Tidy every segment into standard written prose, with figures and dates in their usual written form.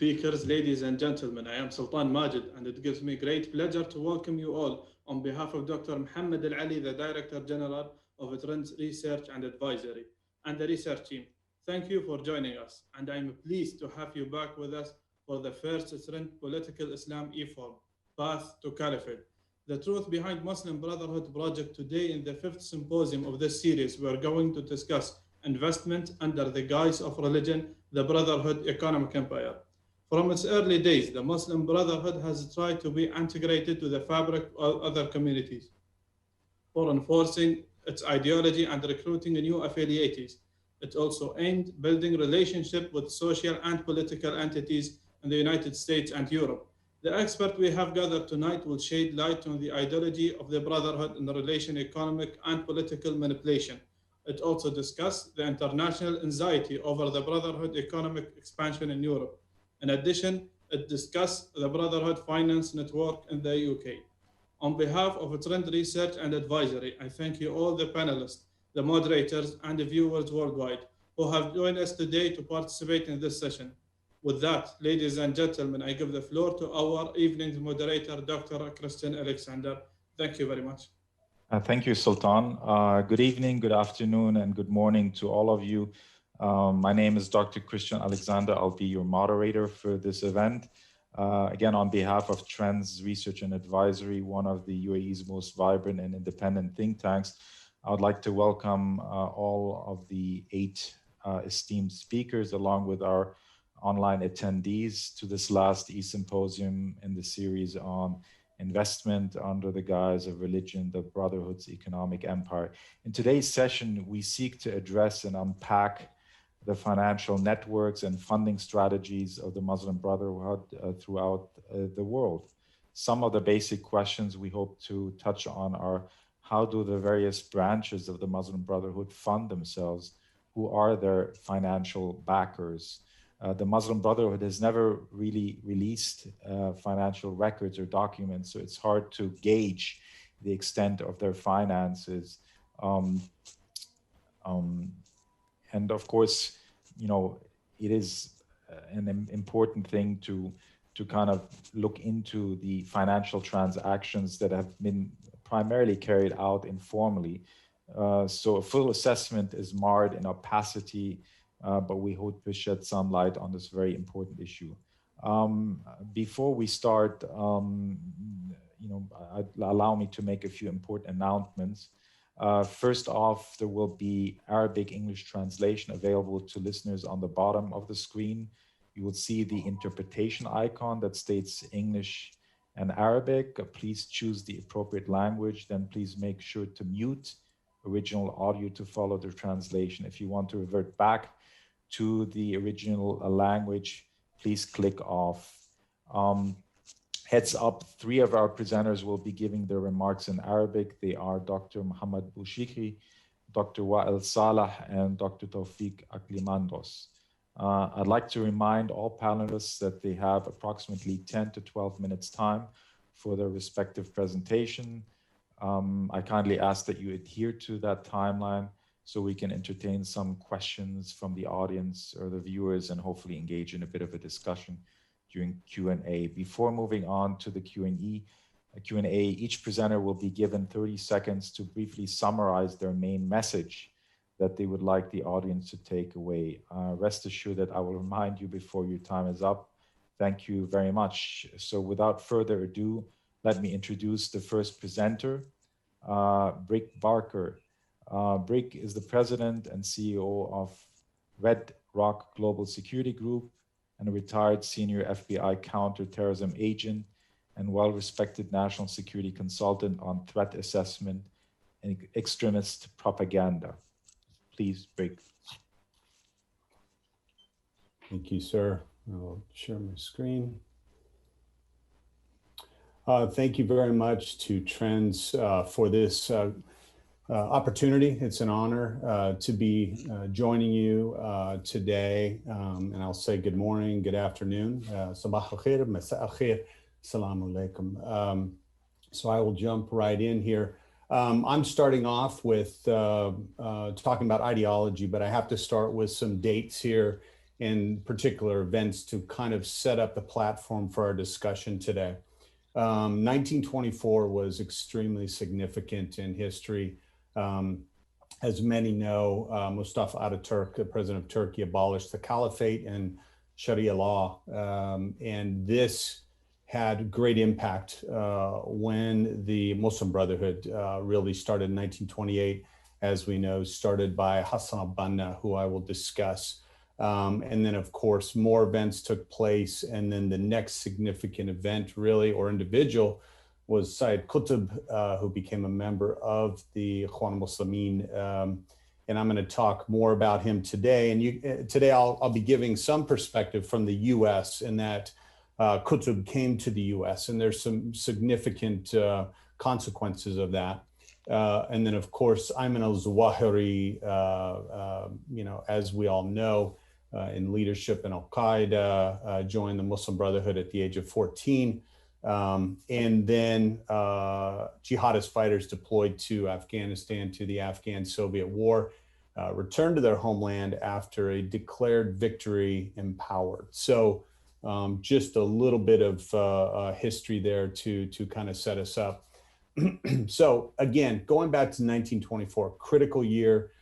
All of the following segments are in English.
speakers, ladies and gentlemen. I am Sultan Majid, and it gives me great pleasure to welcome you all on behalf of Dr. Mohammed Al Ali, the Director General of Trends Research and Advisory, and the research team. Thank you for joining us, and I'm pleased to have you back with us for the first Trend Political Islam e-form, Path to Caliphate. The truth behind Muslim Brotherhood project. Today, in the fifth symposium of this series, we are going to discuss investment under the guise of religion, the Brotherhood economic empire. From its early days, the Muslim Brotherhood has tried to be integrated to the fabric of other communities for enforcing its ideology and recruiting new affiliates. It also aimed building relationship with social and political entities in the United States and Europe. The expert we have gathered tonight will shed light on the ideology of the Brotherhood in relation to economic and political manipulation. It also discussed the international anxiety over the Brotherhood economic expansion in Europe. In addition, it discussed the Brotherhood finance network in the UK. On behalf of Trend Research and Advisory, I thank you all the panelists, the moderators, and the viewers worldwide who have joined us today to participate in this session. With that, ladies and gentlemen, I give the floor to our evening's moderator, Dr. Christian Alexander. Thank you very much. Thank you, Sultan. Good evening, good afternoon, and good morning to all of you. My name is Dr. Christian Alexander. I'll be your moderator for this event. Again, on behalf of Trends Research and Advisory, one of the UAE's most vibrant and independent think tanks, I would like to welcome all of the 8 esteemed speakers, along with our online attendees, to this last e-symposium in the series on investment under the guise of religion, the Brotherhood's economic empire. In today's session, we seek to address and unpack the financial networks and funding strategies of the Muslim Brotherhood throughout the world. Some of the basic questions we hope to touch on are: how do the various branches of the Muslim Brotherhood fund themselves? Who are their financial backers? The Muslim Brotherhood has never really released financial records or documents, so it's hard to gauge the extent of their finances. And of course, you know, it is an important thing to kind of look into the financial transactions that have been primarily carried out informally. So a full assessment is marred in opacity, but we hope to shed some light on this very important issue. Before we start, allow me to make a few important announcements. First off, there will be Arabic-English translation available to listeners on the bottom of the screen. You will see the interpretation icon that states English and Arabic. Please choose the appropriate language. Then please make sure to mute original audio to follow the translation. If you want to revert back to the original language, please click off. Heads up, 3 of our presenters will be giving their remarks in Arabic. They are Dr. Muhammad Boushikhi, Dr. Wael Salah, and Dr. Tawfiq Aklimandos. I'd like to remind all panelists that they have approximately 10 to 12 minutes time for their respective presentation. I kindly ask that you adhere to that timeline so we can entertain some questions from the audience or the viewers and hopefully engage in a bit of a discussion during Q&A. Before moving on to the Q&A, each presenter will be given 30 seconds to briefly summarize their main message that they would like the audience to take away. Rest assured that I will remind you before your time is up. Thank you very much. So without further ado, let me introduce the first presenter, Brick Barker. Brick is the president and CEO of Red Rock Global Security Group and a retired senior FBI counterterrorism agent and well-respected national security consultant on threat assessment and extremist propaganda. Please, Brick. Thank you, sir. I'll share my screen. Thank you very much to Trends for this opportunity. It's an honor to be joining you today. And I'll say good morning, good afternoon. Sabah al-khair, masa al-khair, assalamu alaikum. So I will jump right in here. I'm starting off with talking about ideology, but I have to start with some dates here and particular events to kind of set up the platform for our discussion today. 1924 was extremely significant in history. As many know, Mustafa Ataturk, the president of Turkey, abolished the caliphate and Sharia law. And this had great impact when the Muslim Brotherhood really started in 1928, as we know, started by Hassan al-Banna, who I will discuss. And then, of course, more events took place. And then the next significant event, really, or individual, was Sayyid Qutb, who became a member of the Ikhwan Muslimin. And I'm going to talk more about him today. And today I'll be giving some perspective from the U.S. in that Qutb came to the U.S. and there's some significant consequences of that. And then, of course, Ayman al-Zawahiri, as we all know, in leadership in Al-Qaeda, joined the Muslim Brotherhood at the age of 14. And then jihadist fighters deployed to Afghanistan, to the Afghan-Soviet War, returned to their homeland after a declared victory empowered. So just a little bit of history there to kind of set us up. So again, going back to 1924, critical year.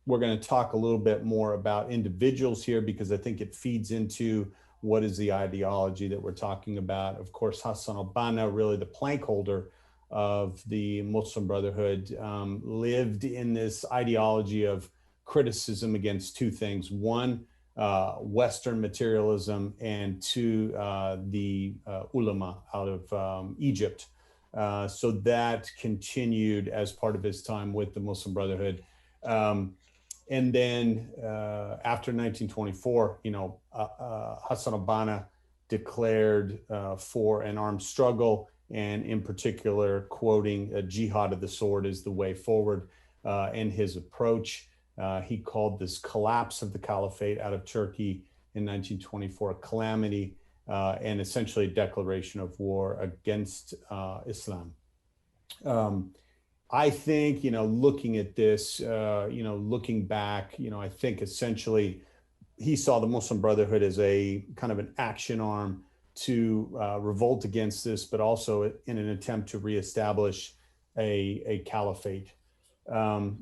We're going to talk a little bit more about individuals here because I think it feeds into what is the ideology that we're talking about. Of course, Hassan al-Banna, really the plank holder of the Muslim Brotherhood, lived in this ideology of criticism against two things. One, Western materialism, and two, the ulama out of Egypt. So that continued as part of his time with the Muslim Brotherhood. And then after 1924, Hassan al-Banna declared for an armed struggle, and in particular, quoting a jihad of the sword is the way forward. And his approach, he called this collapse of the caliphate out of Turkey in 1924 a calamity, and essentially a declaration of war against Islam. I think, looking at this, looking back, I think essentially he saw the Muslim Brotherhood as a kind of an action arm to revolt against this, but also in an attempt to reestablish a caliphate.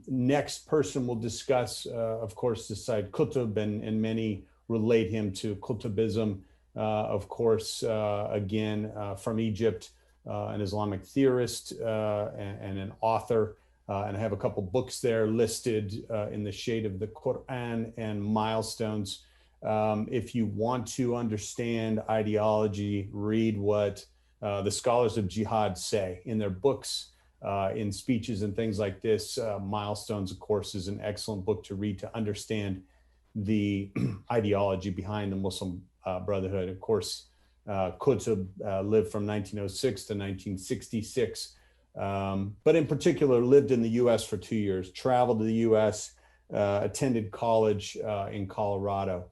Next person we'll discuss, of course, is Sayyid Qutb, and many relate him to Qutbism, of course, again, from Egypt. An Islamic theorist and an author. And I have a couple books there listed in the shade of the Quran and milestones. If you want to understand ideology, read what the scholars of jihad say in their books, in speeches and things like this. Milestones, of course, is an excellent book to read to understand the ideology behind the Muslim Brotherhood. Of course, Qutb lived from 1906 to 1966, but in particular lived in the US for 2 years, traveled to the US, attended college in Colorado,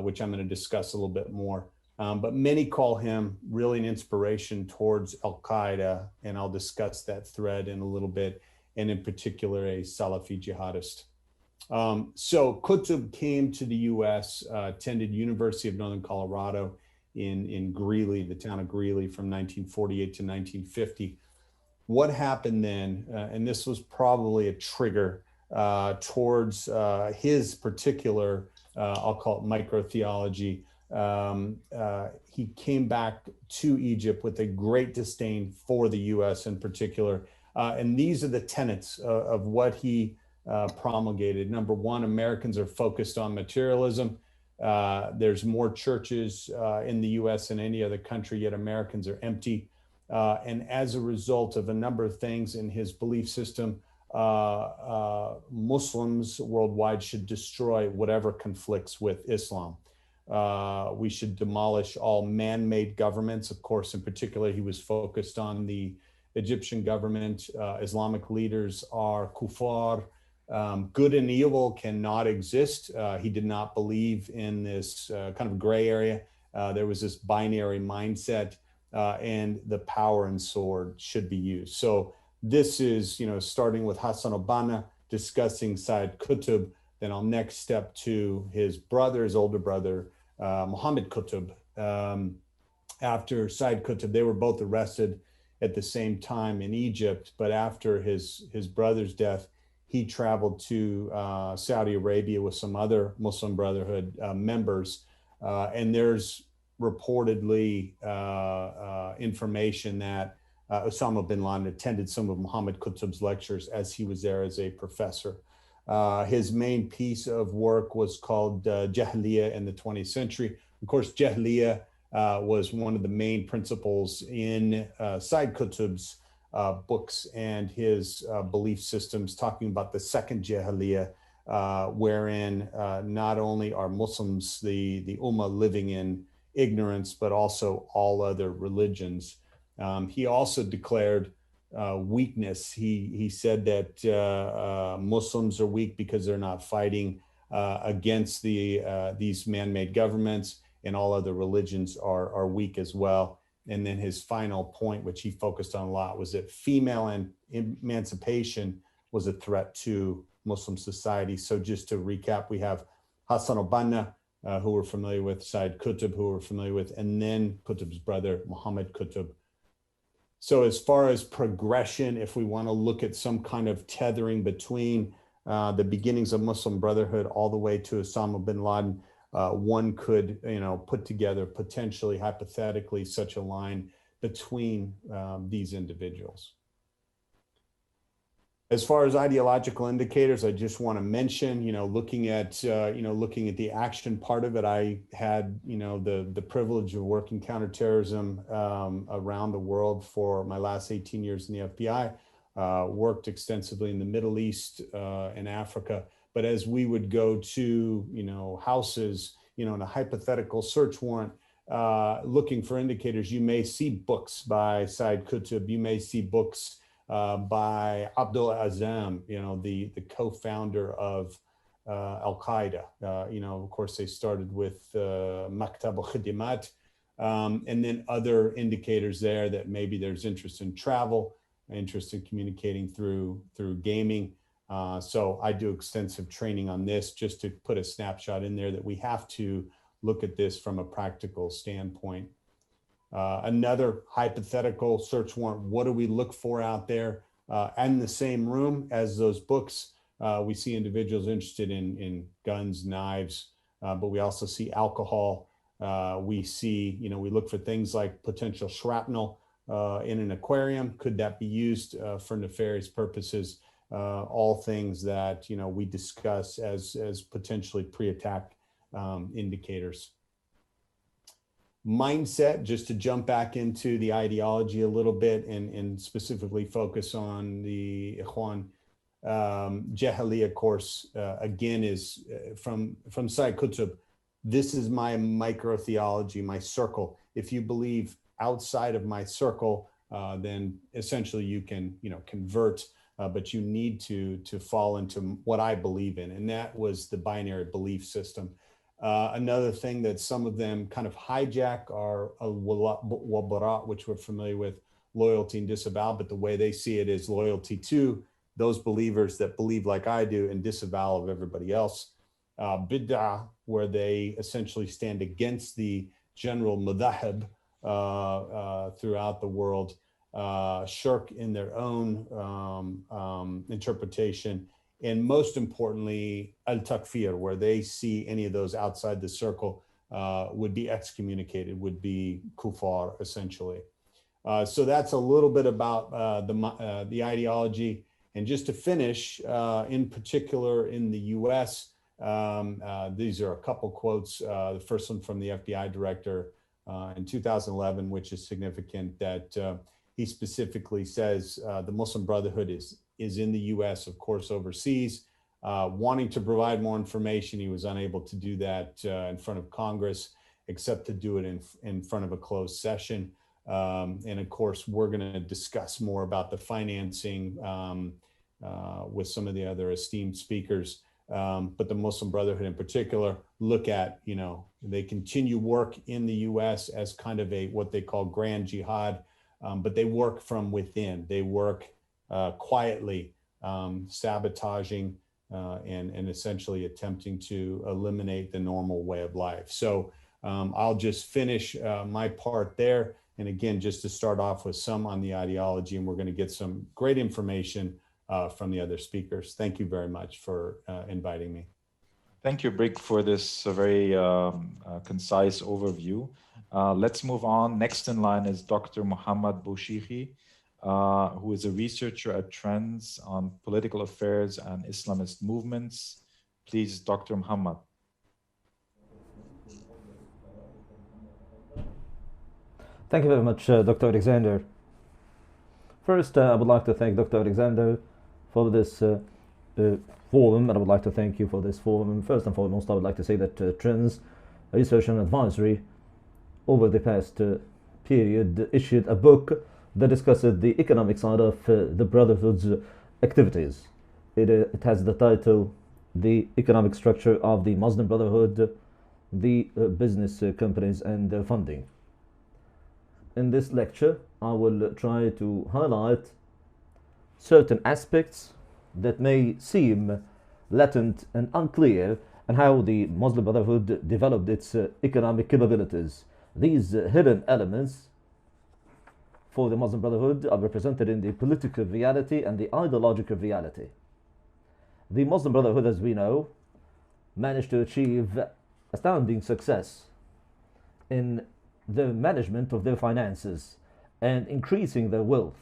which I'm going to discuss a little bit more. But many call him really an inspiration towards Al-Qaeda, and I'll discuss that thread in a little bit, and in particular a Salafi jihadist. So Qutb came to the US, attended University of Northern Colorado, in Greeley, the town of Greeley, from 1948 to 1950. What happened then, and this was probably a trigger towards his particular, I'll call it micro-theology. He came back to Egypt with a great disdain for the US in particular. And these are the tenets of what he promulgated. Number one, Americans are focused on materialism. There's more churches in the US than any other country, yet Americans are empty. And as a result of a number of things in his belief system, Muslims worldwide should destroy whatever conflicts with Islam. We should demolish all man-made governments. Of course, in particular, he was focused on the Egyptian government. Islamic leaders are kuffar. Good and evil cannot exist. He did not believe in this kind of gray area. There was this binary mindset, and the power and sword should be used. So this is, starting with Hassan al-Banna, discussing Sayyid Qutb, Then I'll next step to his brother, his older brother, Muhammad Qutb. After Said Qutb, they were both arrested at the same time in Egypt, but after his brother's death, he traveled to Saudi Arabia with some other Muslim Brotherhood members. And there's reportedly information that Osama bin Laden attended some of Muhammad Qutb's lectures as he was there as a professor. His main piece of work was called Jahiliyyah in the 20th century. Of course, Jahiliyyah was one of the main principles in Said Qutb's books and his belief systems, talking about the second Jahiliyyah, wherein not only are Muslims, the Ummah, living in ignorance, but also all other religions. He also declared weakness. He said that Muslims are weak because they're not fighting against these man-made governments, and all other religions are weak as well. And then his final point, which he focused on a lot, was that female emancipation was a threat to Muslim society. So just to recap, we have Hassan al-Banna, who we're familiar with, Said Qutb, who we're familiar with, and then Qutb's brother, Muhammad Qutb. So as far as progression, if we want to look at some kind of tethering between the beginnings of Muslim Brotherhood all the way to Osama bin Laden, one could, put together potentially, hypothetically, such a line between these individuals. As far as ideological indicators, I just want to mention, looking at the action part of it, I had, the privilege of working counterterrorism around the world for my last 18 years in the FBI, worked extensively in the Middle East and Africa. But as we would go to, houses, in a hypothetical search warrant, looking for indicators, you may see books by Said Qutb, you may see books by Abdul Azam, the co-founder of Al-Qaeda. Of course, they started with Maktab al-Khidimat, and then other indicators there that maybe there's interest in travel, interest in communicating through gaming. So I do extensive training on this, just to put a snapshot in there that we have to look at this from a practical standpoint. Another hypothetical search warrant, what do we look for out there? In the same room as those books, we see individuals interested in guns, knives, but we also see alcohol. We see, we look for things like potential shrapnel in an aquarium. Could that be used for nefarious purposes? All things that, we discuss as potentially pre-attack indicators. Mindset, just to jump back into the ideology a little bit and specifically focus on the Ikhwan. Jahiliyyah, of course, again, is from Said Qutb. This is my micro-theology, my circle. If you believe outside of my circle, then essentially you can, convert, but you need to fall into what I believe in. And that was the binary belief system. Another thing that some of them kind of hijack are al-wala, which we're familiar with, loyalty and disavow, but the way they see it is loyalty to those believers that believe like I do and disavow of everybody else. Bid'ah, where they essentially stand against the general madhab throughout the world. Shirk in their own interpretation. And most importantly, al-takfir, where they see any of those outside the circle would be excommunicated, would be kuffar, essentially. So that's a little bit about the ideology. And just to finish, in particular in the US, these are a couple quotes. The first one from the FBI director in 2011, which is significant, that he specifically says the Muslim Brotherhood is in the US, of course, overseas, wanting to provide more information. He was unable to do that in front of Congress, except to do it in front of a closed session. And of course, we're going to discuss more about the financing with some of the other esteemed speakers. But the Muslim Brotherhood in particular look at, they continue work in the US as kind of what they call grand jihad, but they work from within. They work quietly, sabotaging and essentially attempting to eliminate the normal way of life. So I'll just finish my part there. And again, just to start off with some on the ideology, and we're going to get some great information from the other speakers. Thank you very much for inviting me. Thank you, Brig, for this very concise overview. Let's move on. Next in line is Dr. Muhammad Boushikhi, who is a researcher at Trends on Political Affairs and Islamist Movements. Please, Dr. Muhammad. Thank you very much, Dr. Alexander. First, I would like to thank Dr. Alexander for this forum, and I would like to thank you for this forum. And first and foremost, I would like to say that Trends Research and Advisory over the past period issued a book that discusses the economic side of the Brotherhood's activities. It has the title, The Economic Structure of the Muslim Brotherhood, the Business Companies and Their Funding. In this lecture, I will try to highlight certain aspects that may seem latent and unclear, and how the Muslim Brotherhood developed its economic capabilities. These hidden elements for the Muslim Brotherhood are represented in the political reality and the ideological reality. The Muslim Brotherhood, as we know, managed to achieve astounding success in the management of their finances and increasing their wealth,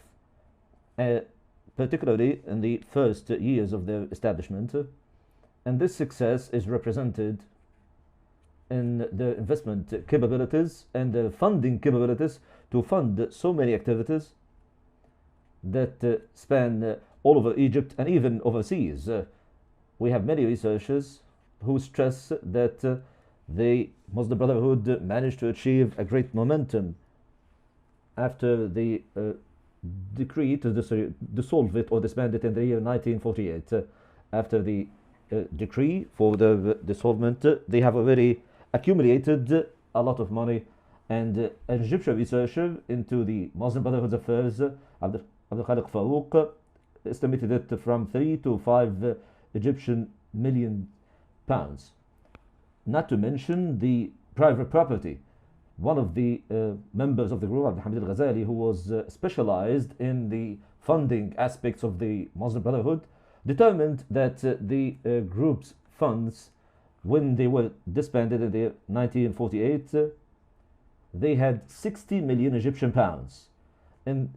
particularly in the first years of their establishment. And this success is represented in their investment capabilities and their funding capabilities to fund so many activities that span all over Egypt and even overseas. We have many researchers who stress that the Muslim Brotherhood managed to achieve a great momentum after the decree to dissolve it or disband it in the year 1948. After the decree for the dissolvement, they have already accumulated a lot of money, and an Egyptian researcher into the Muslim Brotherhood's affairs, Abdul Khaliq Farouk, estimated it from 3 to 5 Egyptian million pounds. Not to mention the private property. One of the members of the group, Abdul Hamid al-Ghazali, who was specialized in the funding aspects of the Muslim Brotherhood, determined that the group's funds, when they were disbanded in the 1948, they had 60 million Egyptian pounds, and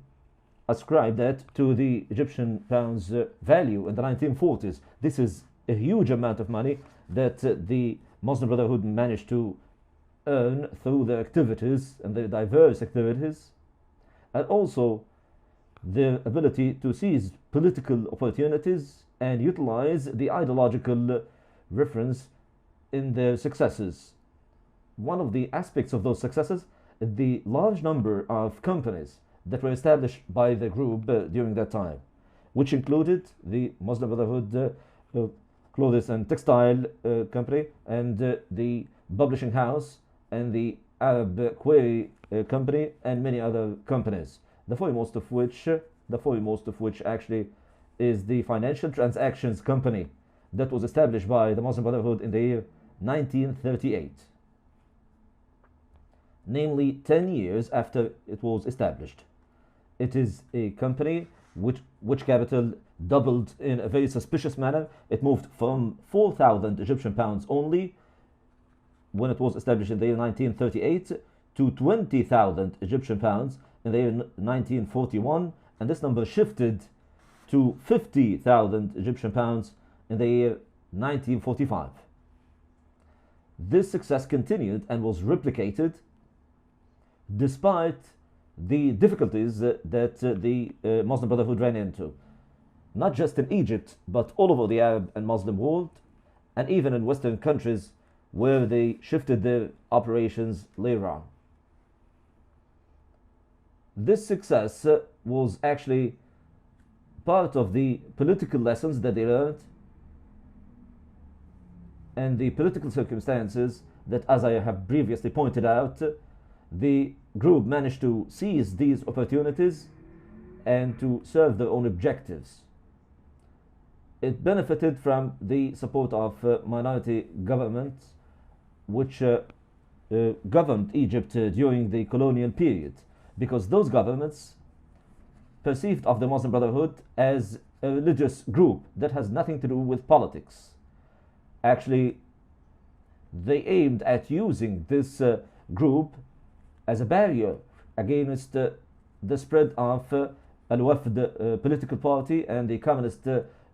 ascribed that to the Egyptian pounds value in the 1940s. This is a huge amount of money that the Muslim Brotherhood managed to earn through their activities and their diverse activities, and also their ability to seize political opportunities and utilize the ideological reference in their successes. One of the aspects of those successes is the large number of companies that were established by the group during that time, which included the Muslim Brotherhood clothes and textile company, and the publishing house, and the Arab Quarry company, and many other companies. The foremost of which actually is the Financial Transactions Company that was established by the Muslim Brotherhood in the year 1938, namely 10 years after it was established. It is a company which capital doubled in a very suspicious manner. It moved from 4,000 Egyptian pounds only when it was established in the year 1938 to 20,000 Egyptian pounds in the year 1941, and this number shifted to 50,000 Egyptian pounds in the year 1945. This success continued and was replicated despite the difficulties that the Muslim Brotherhood ran into, not just in Egypt, but all over the Arab and Muslim world, and even in Western countries where they shifted their operations later on. This success was actually part of the political lessons that they learned and the political circumstances that, as I have previously pointed out, the group managed to seize these opportunities and to serve their own objectives. it benefited from the support of minority governments which governed Egypt during the colonial period, because those governments perceived of the Muslim Brotherhood as a religious group that has nothing to do with politics. Actually, they aimed at using this group as a barrier against the spread of Al-Wafd political party and the communist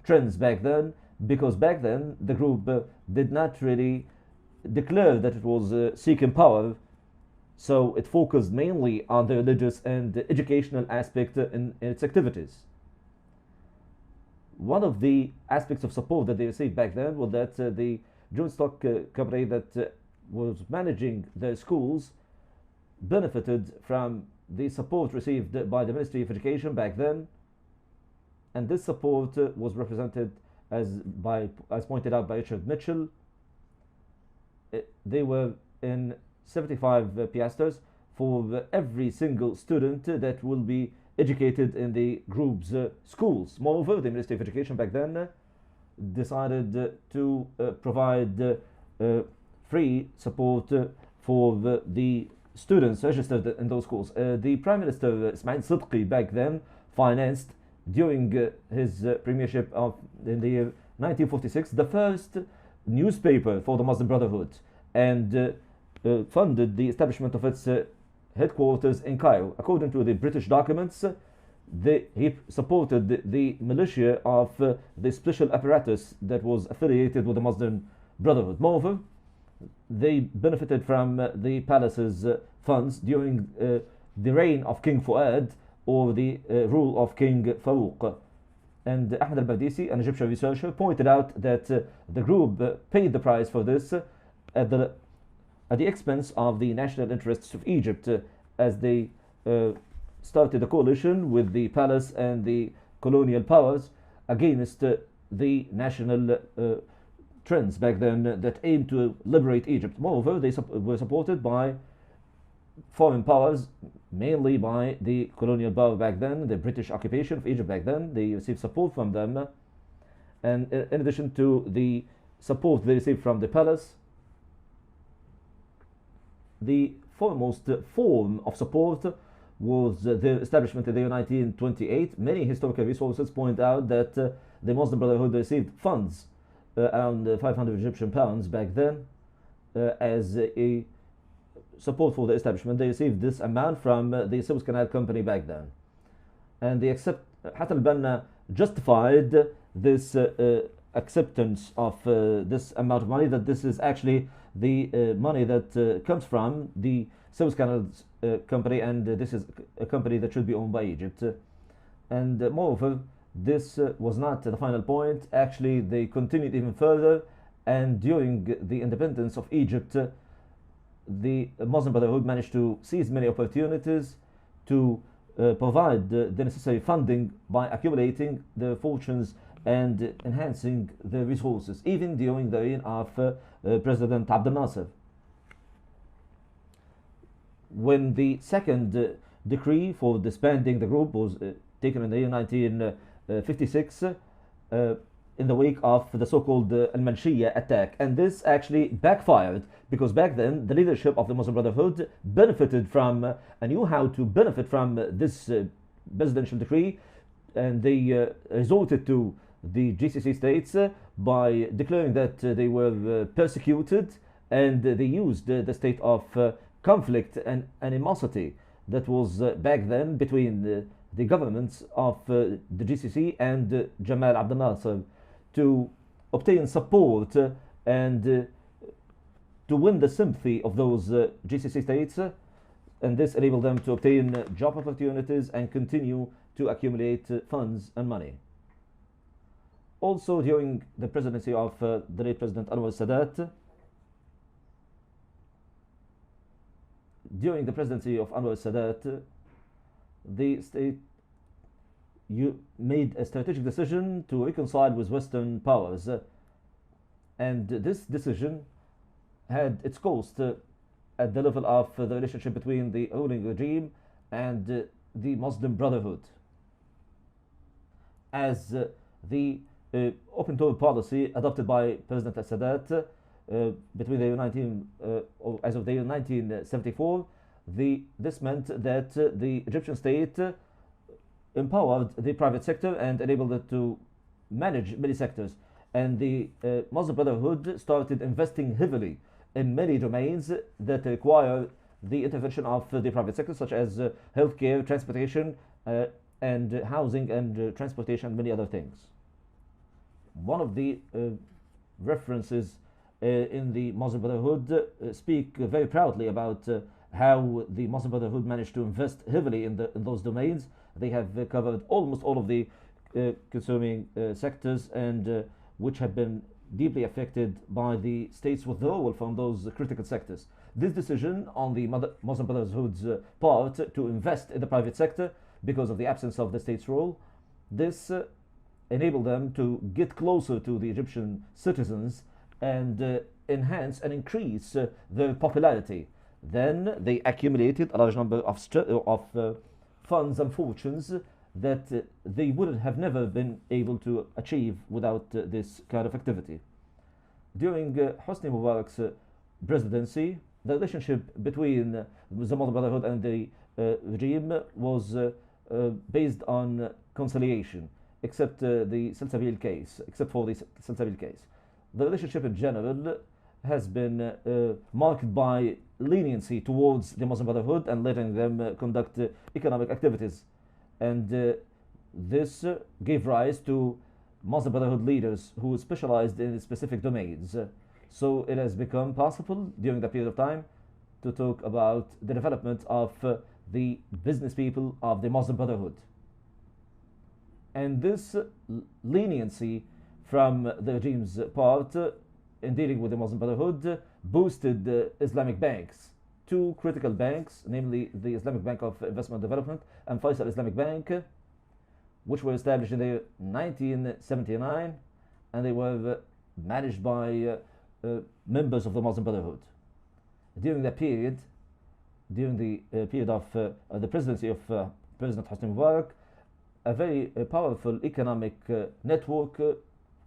trends back then, because back then the group did not really declare that it was seeking power, so it focused mainly on the religious and educational aspect in its activities. One of the aspects of support that they received back then was that the joint stock company that was managing the schools benefited from the support received by the Ministry of Education back then, and this support was represented as pointed out by Richard Mitchell. They were in 75 piastres for every single student that will be educated in the group's schools. Moreover, the Ministry of Education back then decided to provide free support for the students registered in those schools. The Prime Minister Ismail Sidqi back then financed, during his premiership in the year 1946, the first newspaper for the Muslim Brotherhood, and funded the establishment of its headquarters in Cairo. According to the British documents, he supported the militia of the special apparatus that was affiliated with the Muslim Brotherhood. Moreover, they benefited from the palace's funds during the reign of King Fuad, or the rule of King Farouk. And Ahmed al-Bardisi, an Egyptian researcher, pointed out that the group paid the price for this at the expense of the national interests of Egypt, as they started a coalition with the palace and the colonial powers against the national trends back then that aimed to liberate Egypt. Moreover, they were supported by foreign powers, mainly by the colonial power back then, the British occupation of Egypt back then. They received support from them, and in addition to the support they received from the palace, the foremost form of support was the establishment in the year 1928. Many historical resources point out that the Muslim Brotherhood received funds, around 500 Egyptian pounds back then, as a support for the establishment. They received this amount from the Suez Canal Company back then, and they Hassan al-Banna justified this acceptance of this amount of money, that this is actually the money that comes from the Suez Canal Company, and this is a company that should be owned by Egypt. And moreover, this was not the final point. Actually, they continued even further, and during the independence of Egypt, the Muslim Brotherhood managed to seize many opportunities to provide the necessary funding by accumulating the fortunes and enhancing the resources, even during the reign of President Abdel Nasser. When the second decree for disbanding the group was taken in the year 1956, in the wake of the so-called Al-Manshiyah attack, and this actually backfired, because back then the leadership of the Muslim Brotherhood benefited from knew how to benefit from this presidential decree, and they resorted to the GCC states by declaring that they were persecuted, and they used the state of conflict and animosity that was back then between the governments of the GCC and Jamal Abdel Nasser to obtain support and to win the sympathy of those GCC states, and this enabled them to obtain job opportunities and continue to accumulate funds and money. Also, during the presidency of the late President Anwar Sadat, the state made a strategic decision to reconcile with Western powers, and this decision had its cost at the level of the relationship between the ruling regime and the Muslim Brotherhood, as the open door policy adopted by President al-Sadat between the year or as of the year 1974. This meant that the Egyptian state empowered the private sector and enabled it to manage many sectors. And the Muslim Brotherhood started investing heavily in many domains that require the intervention of the private sector, such as healthcare, transportation, and housing and transportation, and many other things. One of the references in the Muslim Brotherhood speak very proudly about how the Muslim Brotherhood managed to invest heavily in those domains. They have covered almost all of the consuming sectors, and which have been deeply affected by the state's withdrawal from those critical sectors. This decision on the Muslim Brotherhood's part to invest in the private sector because of the absence of the state's role, this enabled them to get closer to the Egyptian citizens and enhance and increase their popularity. Then they accumulated a large number of funds and fortunes that they would have never been able to achieve without this kind of activity. During Hosni Mubarak's presidency, the relationship between the Muslim Brotherhood and the regime was based on conciliation, except for the Salsabil case. The relationship in general has been marked by leniency towards the Muslim Brotherhood and letting them conduct economic activities. And this gave rise to Muslim Brotherhood leaders who specialized in specific domains. So it has become possible during that period of time to talk about the development of the business people of the Muslim Brotherhood. And this leniency from the regime's part in dealing with the Muslim Brotherhood boosted Islamic banks. Two critical banks, namely the Islamic Bank of Investment and Development and Faisal Islamic Bank, which were established in the 1979, and they were managed by members of the Muslim Brotherhood. During that period, during the period of the presidency of President Hosni Mubarak, a very powerful economic network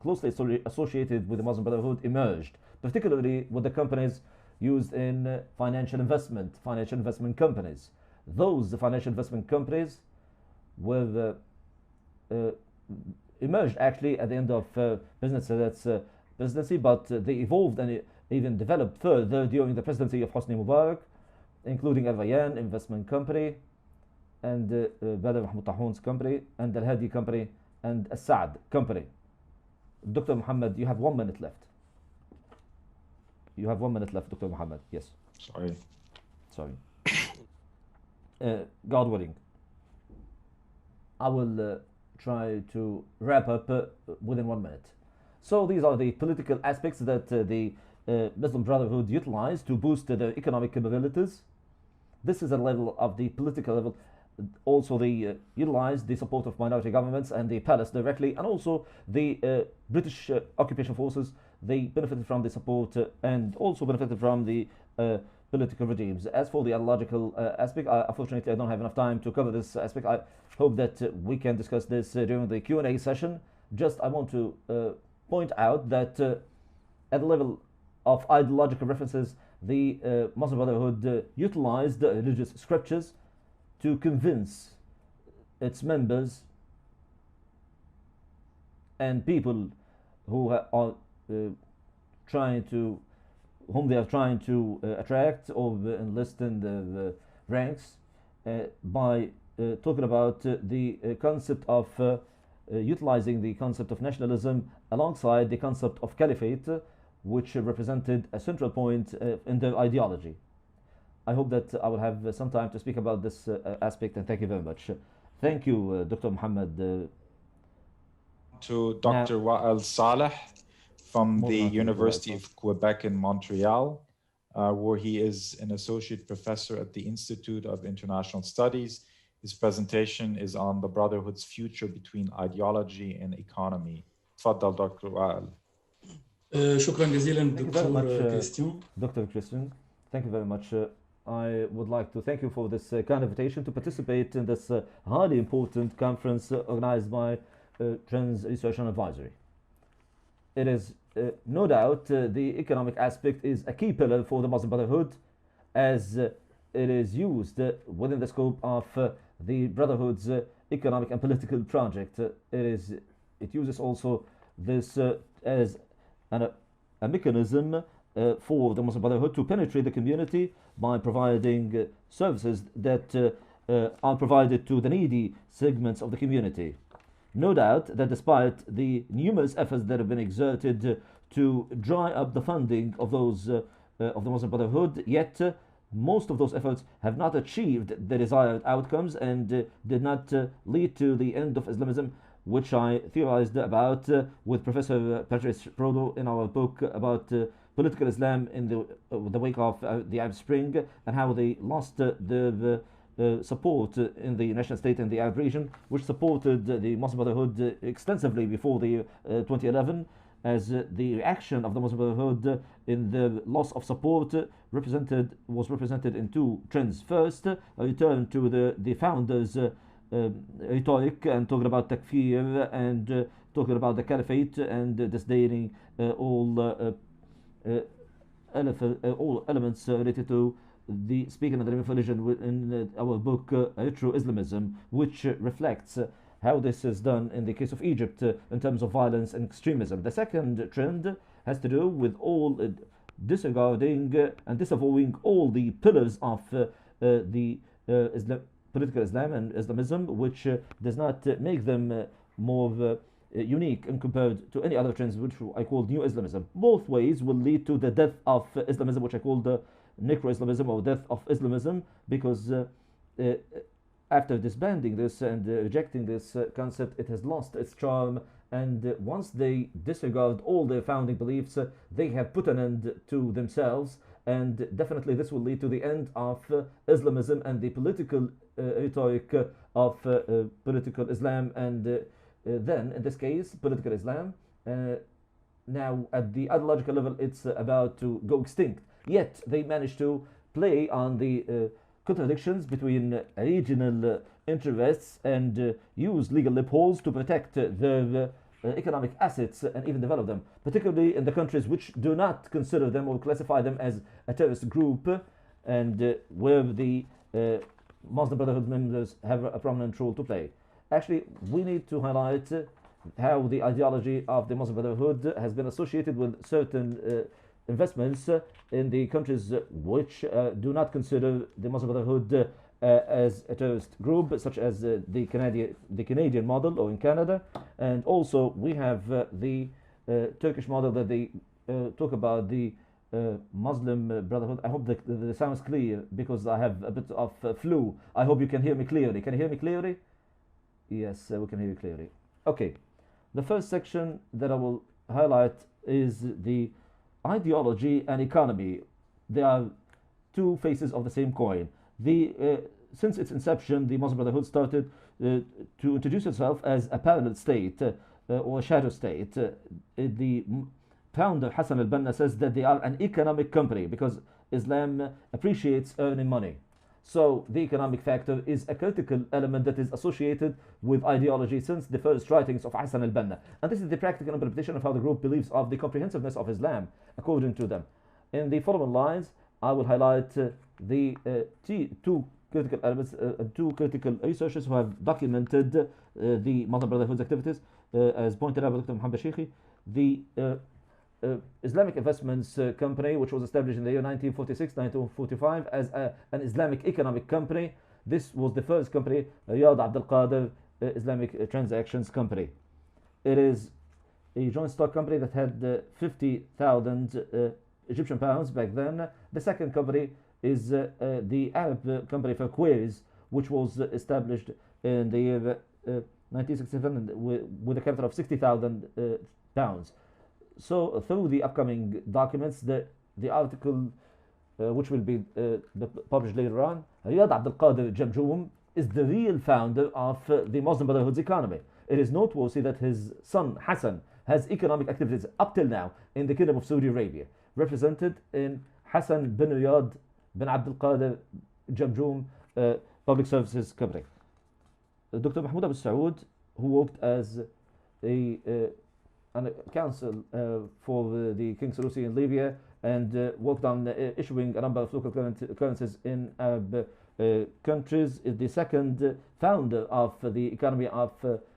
closely associated with the Muslim Brotherhood emerged, particularly with the companies used in financial investment companies. Those financial investment companies were emerged actually at the end of President presidency, but they evolved and even developed further during the presidency of Hosni Mubarak, including Al Rayyan Investment Company, and Badr Mahmoud Tahoun's company, and Al Hadi Company, and Al Saad Company. Dr. Muhammad, you have 1 minute left. You have 1 minute left, Dr. Muhammad. Yes. Sorry. God willing, I will try to wrap up within 1 minute. So these are the political aspects that the Muslim Brotherhood utilized to boost their economic capabilities. This is a level of the political level. Also, they utilized the support of minority governments and the palace directly, and also the British occupation forces. They benefited from the support and also benefited from the political regimes. As for the ideological aspect, unfortunately, I don't have enough time to cover this aspect. I hope that we can discuss this during the Q&A session. Just I want to point out that at the level of ideological references, the Muslim Brotherhood utilized religious scriptures to convince its members and people who are whom they are trying to attract or enlist in the ranks by talking about the concept of utilizing the concept of nationalism alongside the concept of caliphate, which represented a central point in their ideology. I hope that I will have some time to speak about this aspect, and thank you very much. Thank you, Dr. Muhammad. To Dr. Wa'al Saleh from the University of Quebec in Montreal, where he is an associate professor at the Institute of International Studies. His presentation is on the Brotherhood's future between ideology and economy. تفضل Dr. Wa'al. شكرا جزيلا دكتور كريستيان. Dr. Christian, thank you very much. I would like to thank you for this kind invitation to participate in this highly important conference organized by Trends Research and Advisory. it is no doubt the economic aspect is a key pillar for the Muslim Brotherhood, as it is used within the scope of the Brotherhood's economic and political project. It uses also this as a mechanism for the Muslim Brotherhood to penetrate the community by providing services that are provided to the needy segments of the community. No doubt that despite the numerous efforts that have been exerted to dry up the funding of those of the Muslim Brotherhood, yet most of those efforts have not achieved the desired outcomes and did not lead to the end of Islamism, which I theorized about with Professor Patrice Prodo in our book about political Islam in the wake of the Arab Spring, and how they lost the support in the national state and the Arab region, which supported the Muslim Brotherhood extensively before the 2011, as the reaction of the Muslim Brotherhood in the loss of support was represented in two trends. First, a return to the founders' rhetoric and talking about takfir and talking about the caliphate and disdaining all elements related to the speaking of the religion in our book Retro Islamism, which reflects how this is done in the case of Egypt in terms of violence and extremism. The second trend has to do with all disregarding and disavowing all the pillars of the political Islam and Islamism, which does not make them more unique and compared to any other trends, which I call New Islamism. Both ways will lead to the death of Islamism, which I call the Necro-Islamism or death of Islamism, because after disbanding this and rejecting this concept, it has lost its charm. And once they disregard all their founding beliefs, they have put an end to themselves. And definitely this will lead to the end of Islamism and the political rhetoric of political Islam. And then, in this case, political Islam, now at the ideological level, it's about to go extinct. Yet they managed to play on the contradictions between regional interests and use legal loopholes to protect their economic assets and even develop them, particularly in the countries which do not consider them or classify them as a terrorist group, and where the Muslim Brotherhood members have a prominent role to play. Actually, we need to highlight how the ideology of the Muslim Brotherhood has been associated with certain investments in the countries which do not consider the Muslim Brotherhood as a terrorist group, such as the Canadian model, or in Canada. And also we have the Turkish model that they talk about, the Muslim Brotherhood. I hope the sound is clear because I have a bit of flu. I hope you can hear me clearly. Can you hear me clearly? Yes, we can hear you clearly. Okay, the first section that I will highlight is the ideology and economy. They are two faces of the same coin. Since its inception, the Muslim Brotherhood started to introduce itself as a parallel state or a shadow state. The founder Hassan al-Banna says that they are an economic company because Islam appreciates earning money. So the economic factor is a critical element that is associated with ideology since the first writings of Hassan al-Banna. And this is the practical interpretation of how the group believes of the comprehensiveness of Islam, according to them. In the following lines, I will highlight the two critical elements, two critical researchers who have documented the Muslim Brotherhood's activities. As pointed out by Dr. Muhammad Sheikhi, the Islamic Investments Company, which was established in the year 1946-1945 as an Islamic economic company. This was the first company, Riyad Abdul Qadir Islamic Transactions Company. It is a joint stock company that had 50,000 Egyptian pounds back then. The second company is the Arab company for Guise, which was established in the year 1967 with a capital of 60,000 pounds. So through the upcoming documents, the article which will be published later on, Riyad Abdul Qadir Jamjoom is the real founder of the Muslim Brotherhood's economy. It is noteworthy that his son Hassan has economic activities up till now in the Kingdom of Saudi Arabia, represented in Hassan bin Riyad bin Abdul Qadir Jamjoom Public Services Company. Dr. Mahmoud Abu Saud, who worked as an a council for the King Sanusi in Libya, and worked on issuing a number of local currencies in Arab countries. Is the second founder of the economy of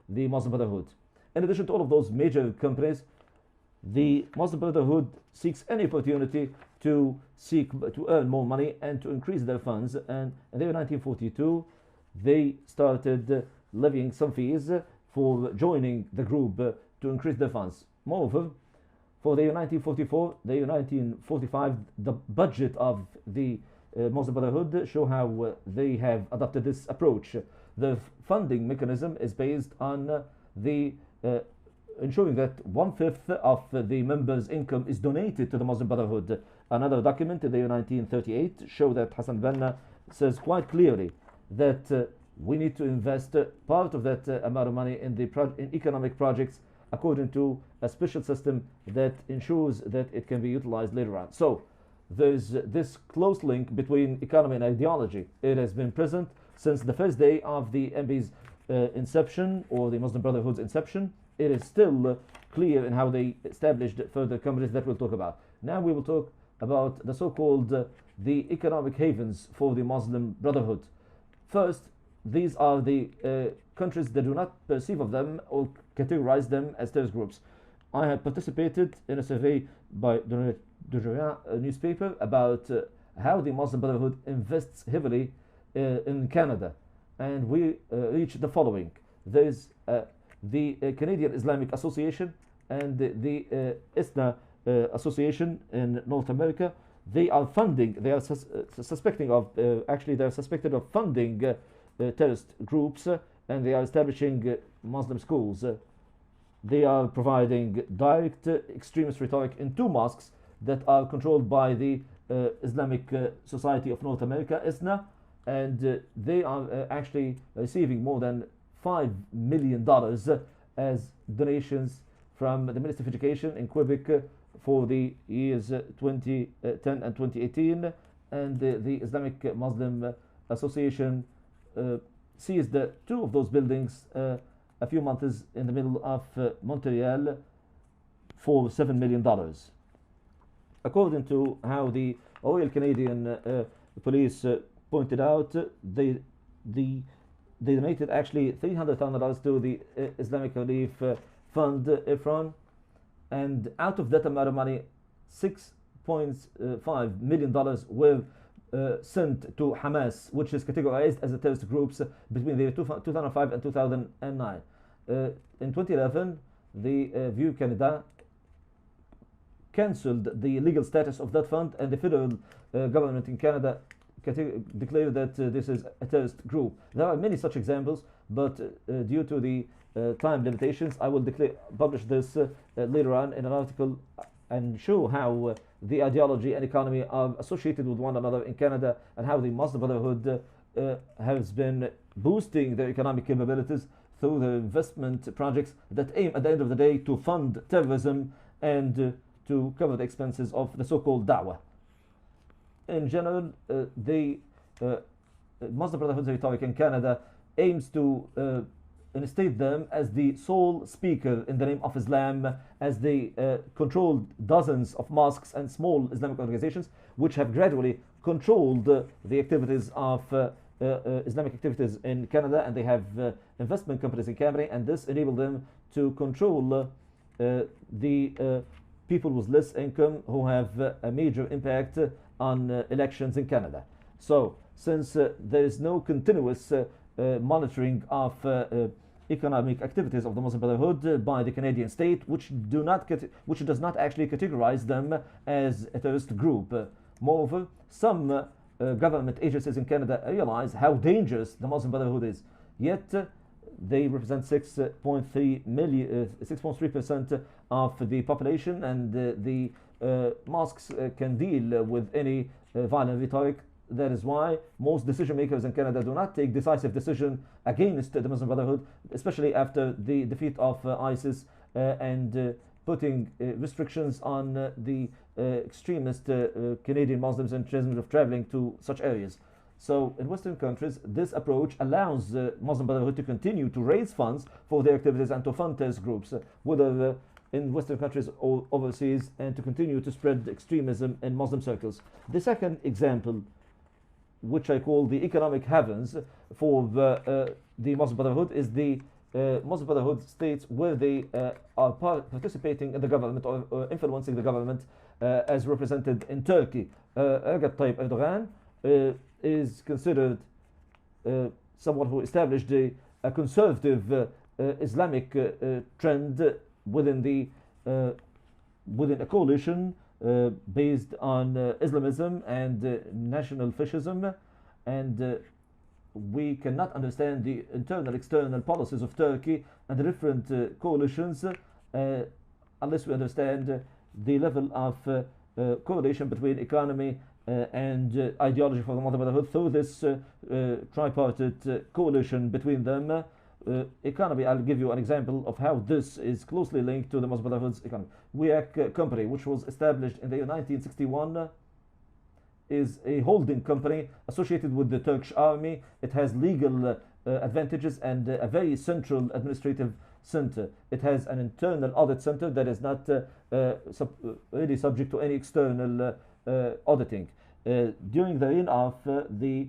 the Muslim Brotherhood. In addition to all of those major companies, the Muslim Brotherhood seeks any opportunity to earn more money and to increase their funds. And in the year 1942, they started levying some fees for joining the group to increase their funds. Moreover, for the year 1944, the year 1945, the budget of the Muslim Brotherhood show how they have adopted this approach. The funding mechanism is based on the ensuring that 1/5 of the members' income is donated to the Muslim Brotherhood. Another document in the year 1938 show that Hassan Banna says quite clearly that we need to invest part of that amount of money in economic projects according to a special system that ensures that it can be utilized later on. So there's this close link between economy and ideology. It has been present since the first day of the MB's inception, or the Muslim Brotherhood's inception. It is still clear in how they established further companies that we'll talk about. Now we will talk about the so-called the economic havens for the Muslim Brotherhood. First, these are the countries that do not perceive of them or categorize them as terrorist groups. I have participated in a survey by the newspaper about how the Muslim Brotherhood invests heavily in Canada, and we reached the following. There's the Canadian Islamic Association and the ISNA Association in North America. They are funding, they are suspecting of, actually they're suspected of funding terrorist groups, and they are establishing Muslim schools. They are providing direct extremist rhetoric in 2 mosques that are controlled by the Islamic Society of North America, ISNA, and they are actually receiving more than $5 million as donations from the Ministry of Education in Quebec for the years 2010 and 2018, and the Islamic Muslim Association seized 2 of those buildings a few months in the middle of Montreal for $7 million. According to how the Royal Canadian Police pointed out, they donated actually $300,000 to the Islamic Relief Fund, IFRAN, and out of that amount of money, $6.5 million were sent to Hamas, which is categorized as a terrorist groups between the year 2005 and 2009. In 2011, the View Canada cancelled the legal status of that fund, and the federal government in Canada declared that this is a terrorist group. There are many such examples, but due to the time limitations, I will publish this later on in an article and show how the ideology and economy are associated with one another in Canada, and how the Muslim Brotherhood has been boosting their economic capabilities through the investment projects that aim at the end of the day to fund terrorism and to cover the expenses of the so-called da'wah. In general, the Muslim Brotherhood's rhetoric in Canada aims to instate them as the sole speaker in the name of Islam, as they control dozens of mosques and small Islamic organizations, which have gradually controlled the activities of Islamic activities in Canada, and they have investment companies in Canada, and this enabled them to control the people with less income who have a major impact on elections in Canada. So, since there is no continuous monitoring of economic activities of the Muslim Brotherhood by the Canadian state, which does not actually categorize them as a terrorist group. Moreover, some government agencies in Canada realize how dangerous the Muslim Brotherhood is. Yet they represent 6.3% of the population, and the mosques can deal with any violent rhetoric. That is why most decision makers in Canada do not take decisive decision against the Muslim Brotherhood, especially after the defeat of ISIS and putting restrictions on the extremist Canadian Muslims in terms of traveling to such areas. So in Western countries, this approach allows the Muslim Brotherhood to continue to raise funds for their activities and to fund terrorist groups, whether in Western countries or overseas, and to continue to spread extremism in Muslim circles. The second example, which I call the economic heavens for the Muslim Brotherhood, is the Muslim Brotherhood states where they are participating in the government or influencing the government, as represented in Turkey. Recep Tayyip Erdogan is considered someone who established a conservative Islamic trend within a coalition based on Islamism and national fascism, and we cannot understand the internal external policies of Turkey and the different coalitions unless we understand the level of correlation between economy and ideology for the Muslim Brotherhood through this tripartite coalition between them. Economy, I'll give you an example of how this is closely linked to the Muslim Brotherhood's economy. WIAC company, which was established in the year 1961, is a holding company associated with the Turkish army. It has legal advantages and a very central administrative center. It has an internal audit center that is not really subject to any external auditing. During the reign of the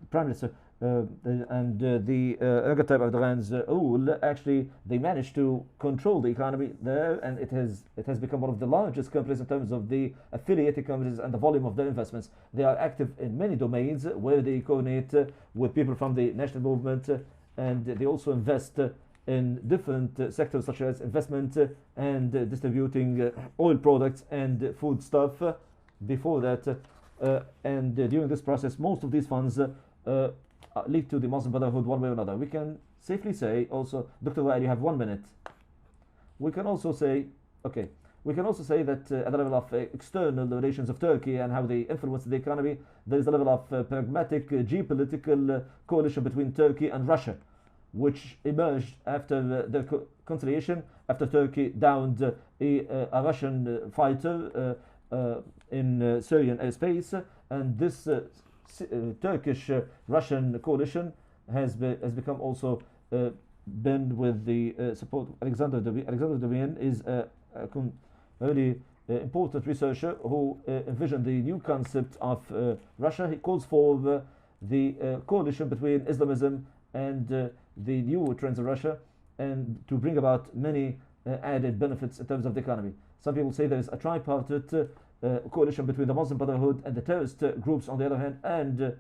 Prime Minister and the Recep Tayyip Erdogan's rule, actually they managed to control the economy there, and it has become one of the largest companies in terms of the affiliated companies and the volume of their investments. They are active in many domains where they coordinate with people from the national movement, and they also invest in different sectors such as investment and distributing oil products and food stuff. Before that and during this process, most of these funds lead to the Muslim Brotherhood one way or another. We can safely say also, Dr. Wael, you have 1 minute. We can also say, okay, we can also say that at the level of external relations of Turkey and how they influence the economy, there is a level of pragmatic geopolitical coalition between Turkey and Russia, which emerged after the conciliation, after Turkey downed a Russian fighter in Syrian airspace, and this Turkish-Russian coalition has become also been with the support. Alexander Dubin is a really important researcher who envisioned the new concept of Russia. He calls for the coalition between Islamism and the new trends of Russia, and to bring about many added benefits in terms of the economy. Some people say there is a tripartite coalition between the Muslim Brotherhood and the terrorist groups on the other hand, and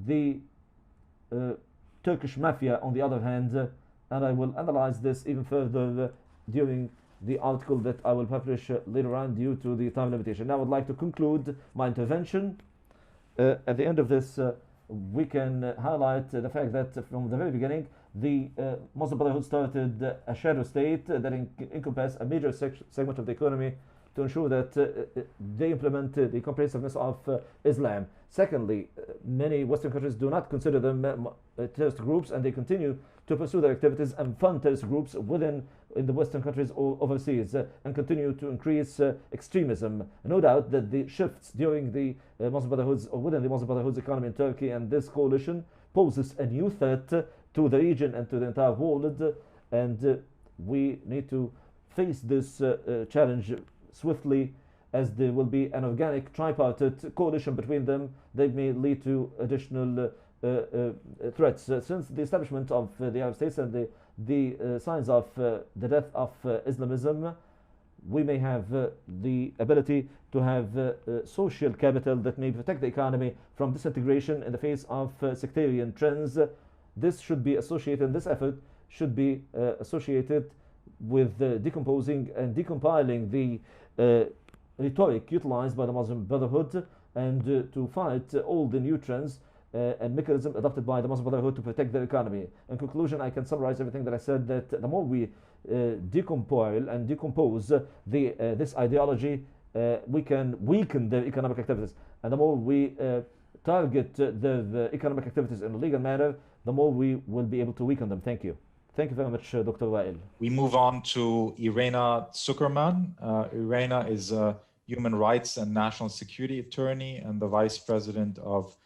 the Turkish mafia on the other hand, and I will analyze this even further during the article that I will publish later on due to the time limitation. Now I would like to conclude my intervention. At the end of this, we can highlight the fact that from the very beginning, the Muslim Brotherhood started a shadow state that encompassed a major segment of the economy to ensure that they implement the comprehensiveness of Islam. Secondly, many Western countries do not consider them terrorist groups, and they continue to pursue their activities and fund terrorist groups in the Western countries or overseas, and continue to increase extremism. No doubt that the shifts during the Muslim Brotherhood's or within the Muslim Brotherhood's economy in Turkey and this coalition poses a new threat to the region and to the entire world, and we need to face this challenge swiftly, as there will be an organic tripartite coalition between them. They may lead to additional threats. Since the establishment of the Arab states and the signs of the death of Islamism, we may have the ability to have social capital that may protect the economy from disintegration in the face of sectarian trends. This should be associated, this effort should be associated with decomposing and decompiling the rhetoric utilized by the Muslim Brotherhood, and to fight all the new trends and mechanisms adopted by the Muslim Brotherhood to protect their economy. In conclusion, I can summarize everything that I said, that the more we decompile and decompose this ideology, we can weaken their economic activities. And the more we target the economic activities in a legal manner, the more we will be able to weaken them. Thank you. Thank you very much, Dr. Wael. We move on to Irena Zuckerman. Irena is a human rights and national security attorney and the vice president of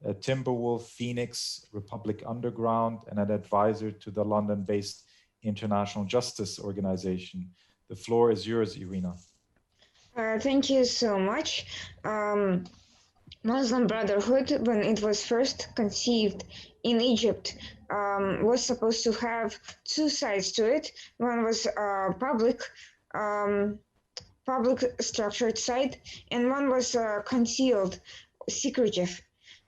Timberwolf Phoenix Republic Underground, and an advisor to the London-based International Justice Organization. The floor is yours, Irina. Thank you so much. Muslim Brotherhood, when it was first conceived in Egypt, was supposed to have two sides to it. One was public structured side, and one was concealed, secretive.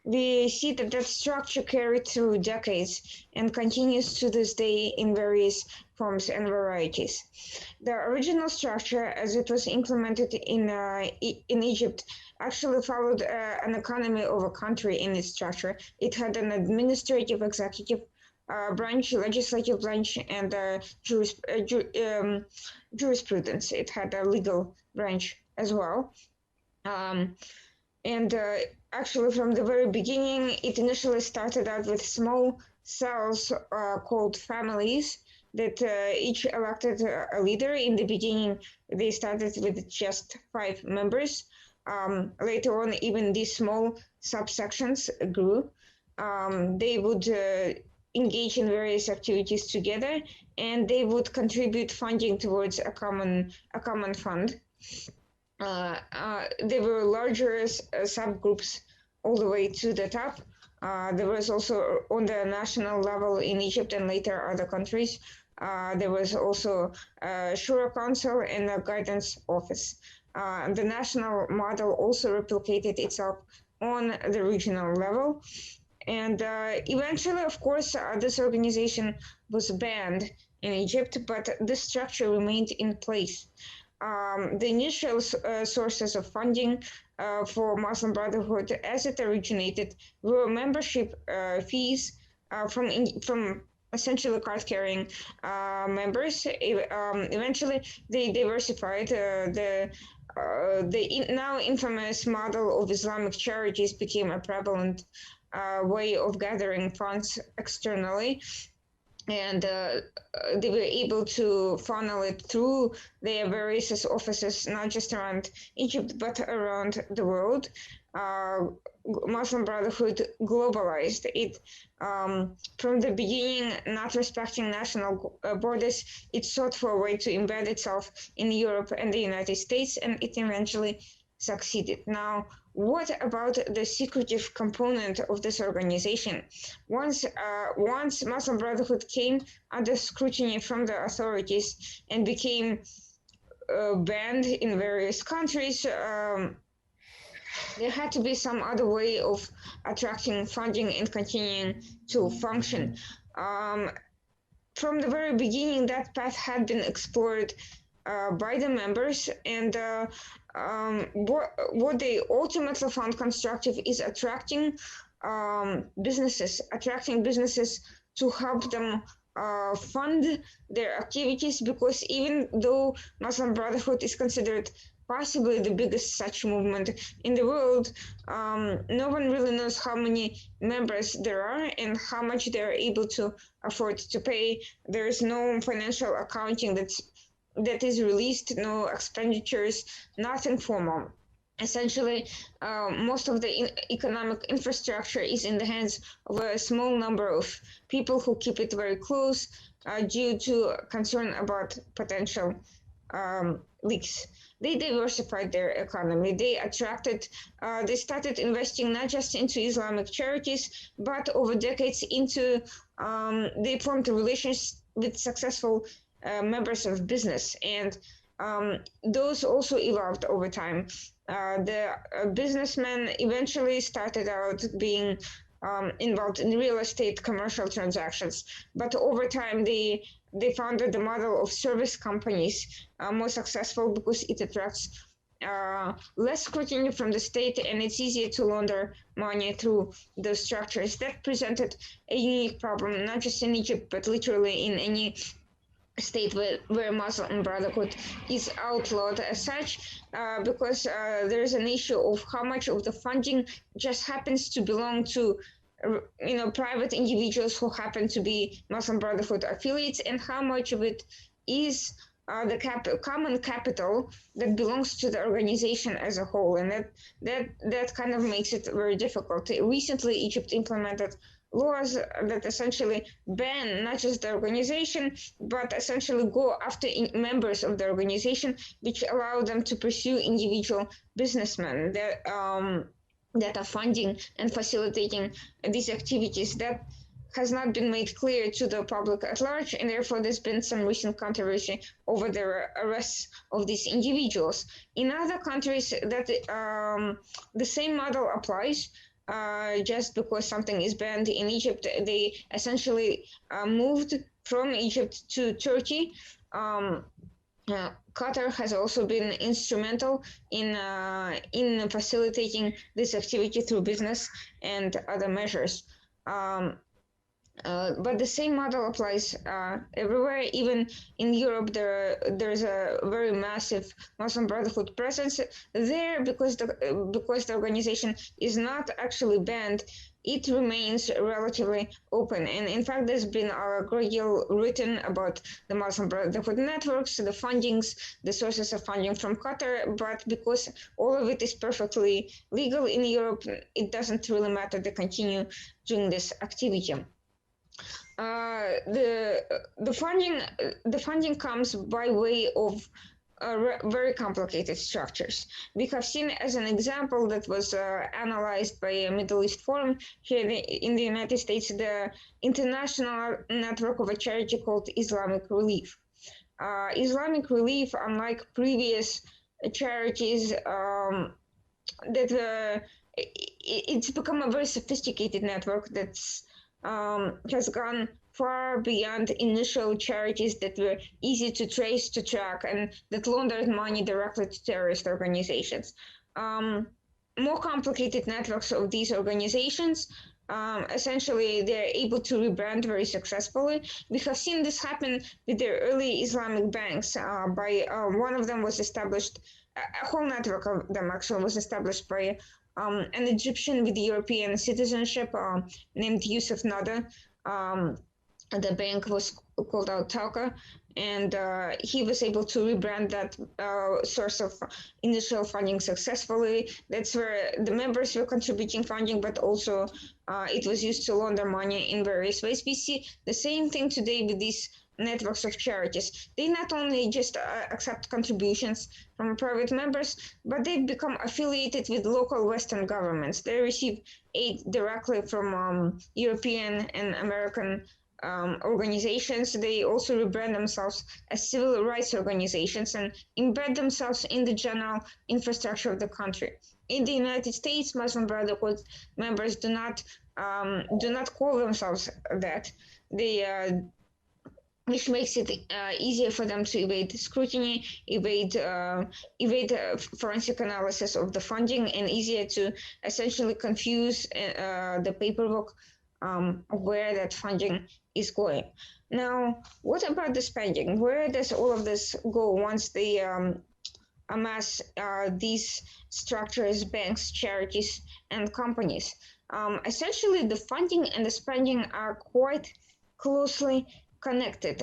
We see that that structure carried through decades and continues to this day in various forms and varieties. The original structure, as it was implemented in Egypt, actually followed an economy of a country in its structure. It had an administrative, executive branch, legislative branch, and jurisprudence. It had a legal branch as well. Actually, from the very beginning, it initially started out with small cells called families that each elected a leader. In the beginning, they started with just 5 members. Later on, even these small subsections grew. They would engage in various activities together, and they would contribute funding towards a common fund. There were larger subgroups all the way to the top. There was also on the national level in Egypt and later other countries. There was also a Shura Council and a guidance office. The national model also replicated itself on the regional level. And eventually, of course, this organization was banned in Egypt, but this structure remained in place. The initial sources of funding for Muslim Brotherhood, as it originated, were membership fees from essentially card-carrying members. Eventually, they diversified. The now infamous model of Islamic charities became a prevalent way of gathering funds externally. And they were able to funnel it through their various offices, not just around Egypt, but around the world. Muslim Brotherhood globalized it from the beginning, not respecting national borders. It sought for a way to embed itself in Europe and the United States, and it eventually succeeded. Now, what about the secretive component of this organization? Once Muslim Brotherhood came under scrutiny from the authorities and became banned in various countries, there had to be some other way of attracting funding and continuing to function. From the very beginning, that path had been explored by the members, and what they ultimately found constructive is attracting businesses to help them fund their activities, because even though Muslim Brotherhood is considered possibly the biggest such movement in the world, no one really knows how many members there are and how much they're able to afford to pay. There is no financial accounting that is released, no expenditures, nothing formal. Essentially, most of the economic infrastructure is in the hands of a small number of people who keep it very close due to concern about potential leaks. They diversified their economy. They started investing not just into Islamic charities, but over decades they formed relations with successful members of business, and those also evolved over time. The businessmen eventually started out being involved in real estate commercial transactions, but over time they founded the model of service companies more successful because it attracts less scrutiny from the state, and it's easier to launder money through the structures. That presented a unique problem, not just in Egypt, but literally in any state where Muslim Brotherhood is outlawed as such, because there is an issue of how much of the funding just happens to belong to private individuals who happen to be Muslim Brotherhood affiliates, and how much of it is the common capital that belongs to the organization as a whole, and that kind of makes it very difficult. Recently, Egypt implemented laws that essentially ban not just the organization, but essentially go after members of the organization, which allow them to pursue individual businessmen that are funding and facilitating these activities. That has not been made clear to the public at large, and therefore there's been some recent controversy over the arrests of these individuals. In other countries, that the same model applies. Just because something is banned in Egypt, they essentially moved from Egypt to Turkey. Qatar has also been instrumental in facilitating this activity through business and other measures. But the same model applies everywhere. Even in Europe, there's a very massive Muslim Brotherhood presence there because the organization is not actually banned. It remains relatively open. And in fact, there's been a great deal written about the Muslim Brotherhood networks, the fundings, the sources of funding from Qatar. But because all of it is perfectly legal in Europe, it doesn't really matter. They continue doing this activity. The funding comes by way of very complicated structures. We have seen as an example that was analyzed by a Middle East Forum here in the United States, the international network of a charity called Islamic Relief. Islamic Relief, unlike previous charities, it's become a very sophisticated network that's has gone far beyond initial charities that were easy to trace, to track, and that laundered money directly to terrorist organizations. More complicated networks of these organizations, essentially, they're able to rebrand very successfully. We have seen this happen with the early Islamic banks. One of them was established, a whole network of them actually was established by an Egyptian with European citizenship named Yusuf Nada. The bank was called Al Tauka, and he was able to rebrand that source of initial funding successfully. That's where the members were contributing funding, but also it was used to launder money in various ways. We see the same thing today with these networks of charities. They not only just accept contributions from private members, but they've become affiliated with local Western governments. They receive aid directly from European and American organizations. They also rebrand themselves as civil rights organizations and embed themselves in the general infrastructure of the country. In the United States, Muslim Brotherhood members do not call themselves that. Which makes it easier for them to evade scrutiny, evade forensic analysis of the funding, and easier to essentially confuse the paperwork of where that funding is going. Now, what about the spending? Where does all of this go once they amass these structures, banks, charities, and companies? Essentially, the funding and the spending are quite closely connected.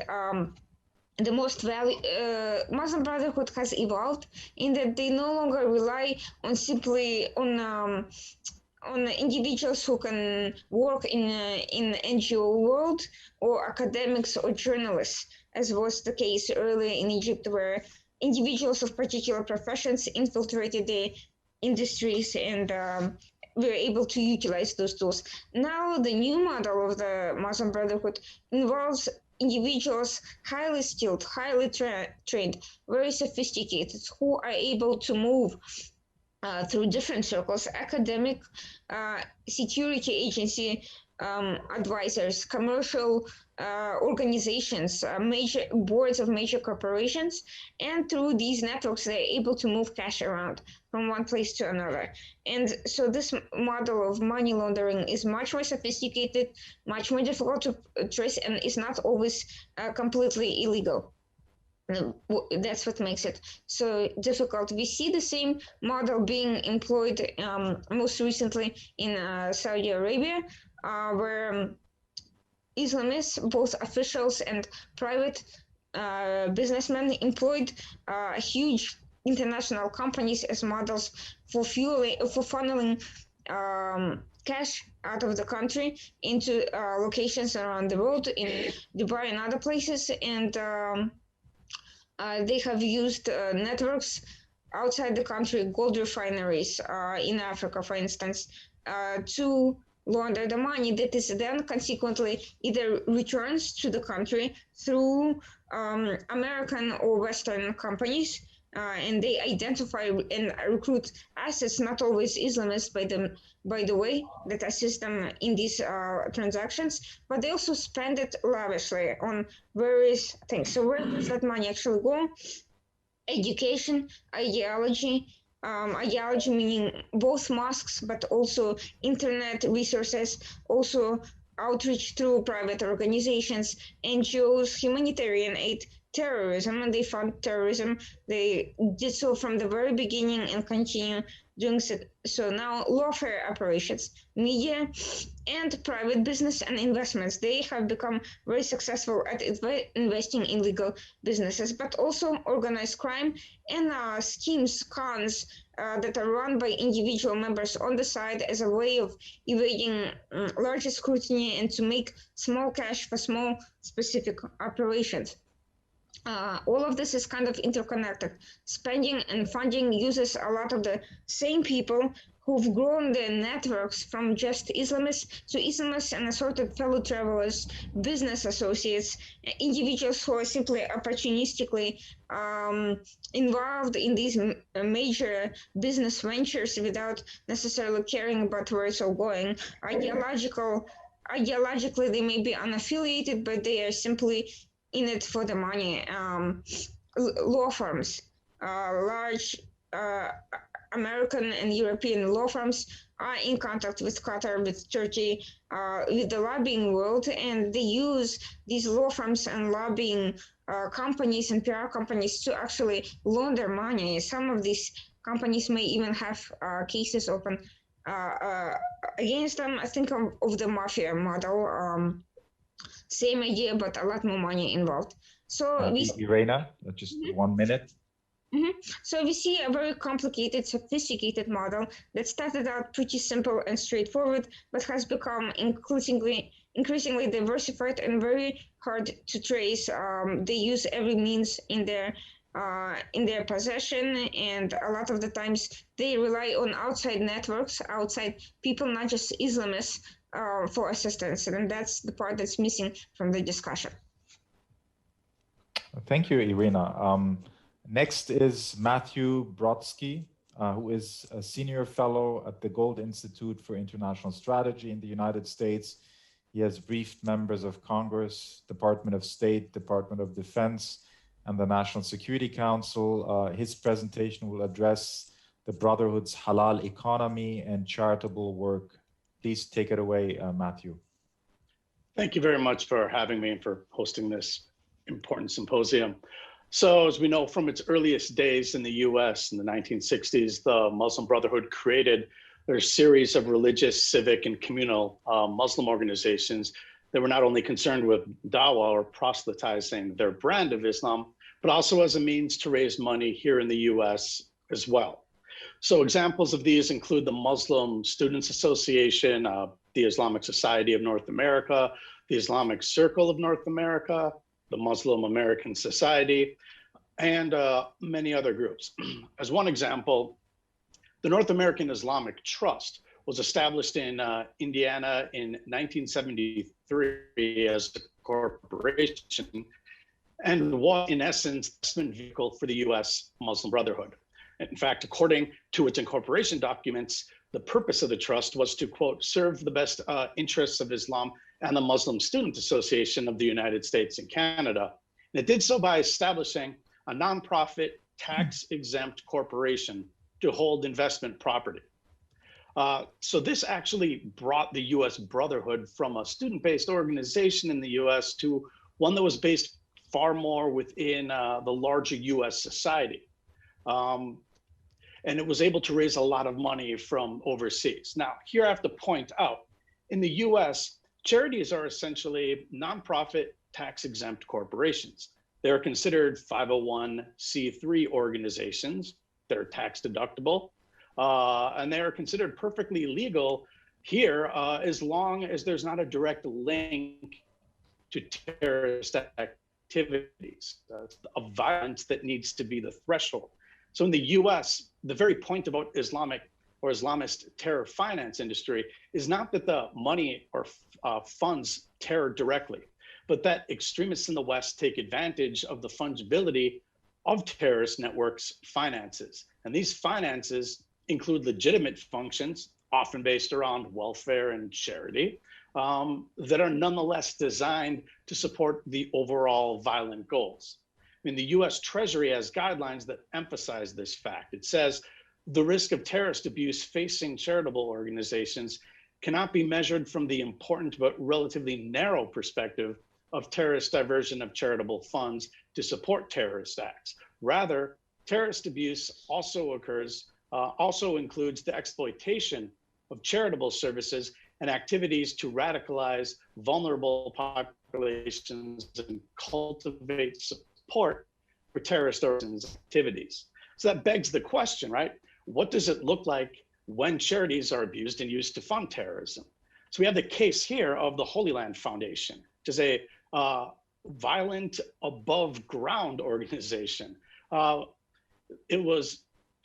The most Muslim Brotherhood has evolved in that they no longer rely on simply on individuals who can work in NGO world or academics or journalists, as was the case earlier in Egypt, where individuals of particular professions infiltrated the industries and were able to utilize those tools. Now, the new model of the Muslim Brotherhood involves individuals highly skilled, highly trained, very sophisticated, who are able to move through different circles: academic, security agency advisors, commercial organizations, major boards of major corporations, and through these networks, they're able to move cash around from one place to another. And so this model of money laundering is much more sophisticated, much more difficult to trace, and is not always completely illegal. That's what makes it so difficult. We see the same model being employed most recently in Saudi Arabia, where Islamists, both officials and private businessmen, employed huge international companies as models for funneling cash out of the country into locations around the world in Dubai and other places, and they have used networks outside the country, gold refineries in Africa, for instance, to launder the money that is then consequently either returns to the country through American or Western companies, and they identify and recruit assets, not always Islamists by the way, that assist them in these transactions, but they also spend it lavishly on various things. So where does that money actually go? Education, ideology, ideology meaning both mosques, but also internet resources, also outreach through private organizations, NGOs, humanitarian aid, terrorism, and they fund terrorism. They did so from the very beginning and continue doing so now. Lawfare operations, media, and private business and investments. They have become very successful at investing in legal businesses, but also organized crime and schemes, cons that are run by individual members on the side as a way of evading larger scrutiny and to make small cash for small specific operations. All of this is kind of interconnected. Spending and funding uses a lot of the same people who've grown their networks from just Islamists to Islamists and assorted fellow travelers, business associates, individuals who are simply opportunistically involved in these major business ventures without necessarily caring about where it's all going. Ideologically, they may be unaffiliated, but they are simply in it for the money. Law firms, large American and European law firms are in contact with Qatar, with Turkey, with the lobbying world, and they use these law firms and lobbying companies and PR companies to actually launder money. Some of these companies may even have cases open against them. I think of the mafia model. Same idea, but a lot more money involved. So Irena, just 1 minute. So we see a very complicated, sophisticated model that started out pretty simple and straightforward, but has become increasingly diversified and very hard to trace. They use every means in their possession, and a lot of the times they rely on outside networks, outside people, not just Islamists, for assistance, and that's the part that's missing from the discussion. Thank you, Irena. Next is Matthew Brodsky, who is a senior fellow at the Gold Institute for International Strategy in the United States. He has briefed members of Congress, Department of State, Department of Defense, and the National Security Council. His presentation will address the Brotherhood's halal economy and charitable work. Please take it away, Matthew. Thank you very much for having me and for hosting this important symposium. So as we know from its earliest days in the US in the 1960s, the Muslim Brotherhood created their series of religious, civic, and communal Muslim organizations that were not only concerned with dawah or proselytizing their brand of Islam, but also as a means to raise money here in the US as well. So examples of these include the Muslim Students Association, the Islamic Society of North America, the Islamic Circle of North America, the Muslim American Society, and many other groups. As one example, the North American Islamic Trust was established in Indiana in 1973 as a corporation and was, in essence, an investment vehicle for the US Muslim Brotherhood. In fact, according to its incorporation documents, the purpose of the trust was to, quote, serve the best interests of Islam and the Muslim Student Association of the United States and Canada. And it did so by establishing a nonprofit tax-exempt corporation to hold investment property. So this actually brought the US Brotherhood from a student-based organization in the US to one that was based far more within the larger US society. And it was able to raise a lot of money from overseas. Now, here I have to point out, in the US, charities are essentially nonprofit tax-exempt corporations. They're considered 501c3 organizations. They're tax deductible, and they are considered perfectly legal here as long as there's not a direct link to terrorist activities, of violence that needs to be the threshold. So in the US, the very point about Islamic or Islamist terror finance industry is not that the money or funds terror directly, but that extremists in the West take advantage of the fungibility of terrorist networks' finances. And these finances include legitimate functions, often based around welfare and charity, that are nonetheless designed to support the overall violent goals. I mean, the US Treasury has guidelines that emphasize this fact. It says the risk of terrorist abuse facing charitable organizations cannot be measured from the important but relatively narrow perspective of terrorist diversion of charitable funds to support terrorist acts. Rather, terrorist abuse also includes the exploitation of charitable services and activities to radicalize vulnerable populations and cultivate support for terrorist organizations' activities. So that begs the question, right? What does it look like when charities are abused and used to fund terrorism? So we have the case here of the Holy Land Foundation, which is a violent above ground organization. It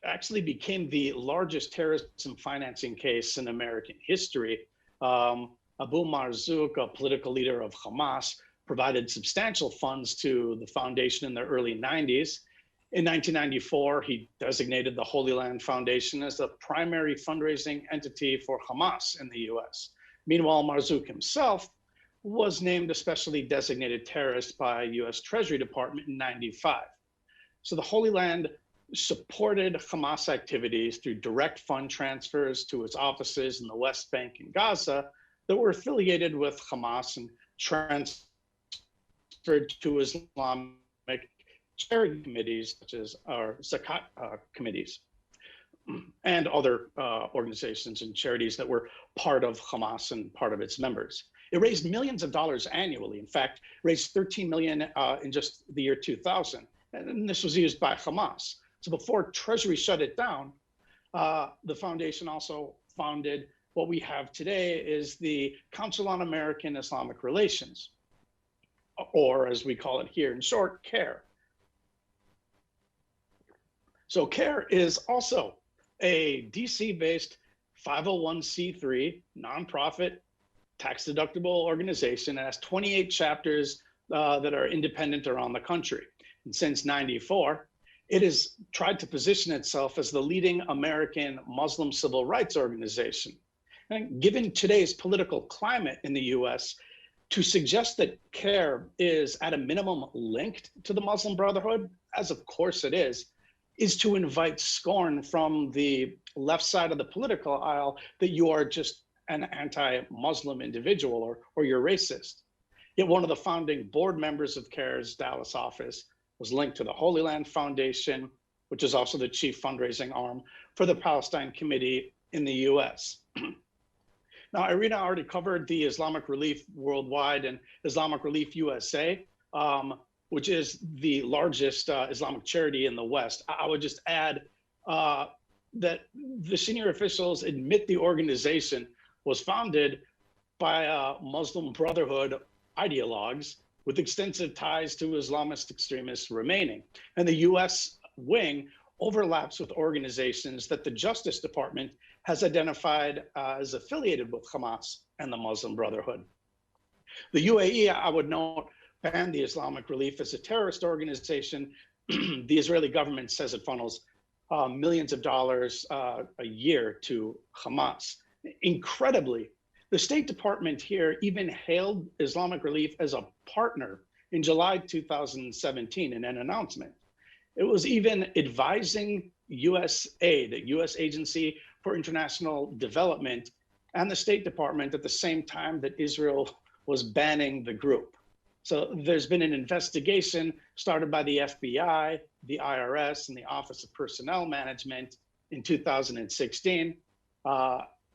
actually became the largest terrorism financing case in American history. Abu Marzouk, a political leader of Hamas, provided substantial funds to the foundation in the early 90s. In 1994, he designated the Holy Land Foundation as the primary fundraising entity for Hamas in the US. Meanwhile, Marzouk himself was named a specially designated terrorist by US Treasury Department in 95. So the Holy Land supported Hamas activities through direct fund transfers to its offices in the West Bank and Gaza that were affiliated with Hamas and transferred to Islamic charity committees, such as our Zakat committees and other organizations and charities that were part of Hamas and part of its members. It raised millions of dollars annually. In fact, raised 13 million in just the year 2000. And this was used by Hamas. So before Treasury shut it down, the foundation also founded what we have today is the Council on American Islamic Relations, or as we call it here in short, CARE. So CARE is also a DC-based 501c3 nonprofit tax-deductible organization. It has 28 chapters that are independent around the country. And since '94, it has tried to position itself as the leading American Muslim civil rights organization. And given today's political climate in the US, to suggest that CARE is at a minimum linked to the Muslim Brotherhood, as of course it is to invite scorn from the left side of the political aisle that you are just an anti-Muslim individual or you're racist. Yet one of the founding board members of CARE's Dallas office was linked to the Holy Land Foundation, which is also the chief fundraising arm for the Palestine Committee in the US. Now, Irina already covered the Islamic Relief Worldwide and Islamic Relief USA, which is the largest Islamic charity in the West. I would just add that the senior officials admit the organization was founded by Muslim Brotherhood ideologues with extensive ties to Islamist extremists remaining. And the US wing overlaps with organizations that the Justice Department has identified as affiliated with Hamas and the Muslim Brotherhood. The UAE, I would note, banned the Islamic Relief as a terrorist organization. The Israeli government says it funnels millions of dollars a year to Hamas. Incredibly, the State Department here even hailed Islamic Relief as a partner in July 2017 in an announcement. It was even advising USAID, the U.S. Agency for International Development, and the State Department at the same time that Israel was banning the group. So there's been an investigation started by the FBI, the IRS, and the Office of Personnel Management in 2016.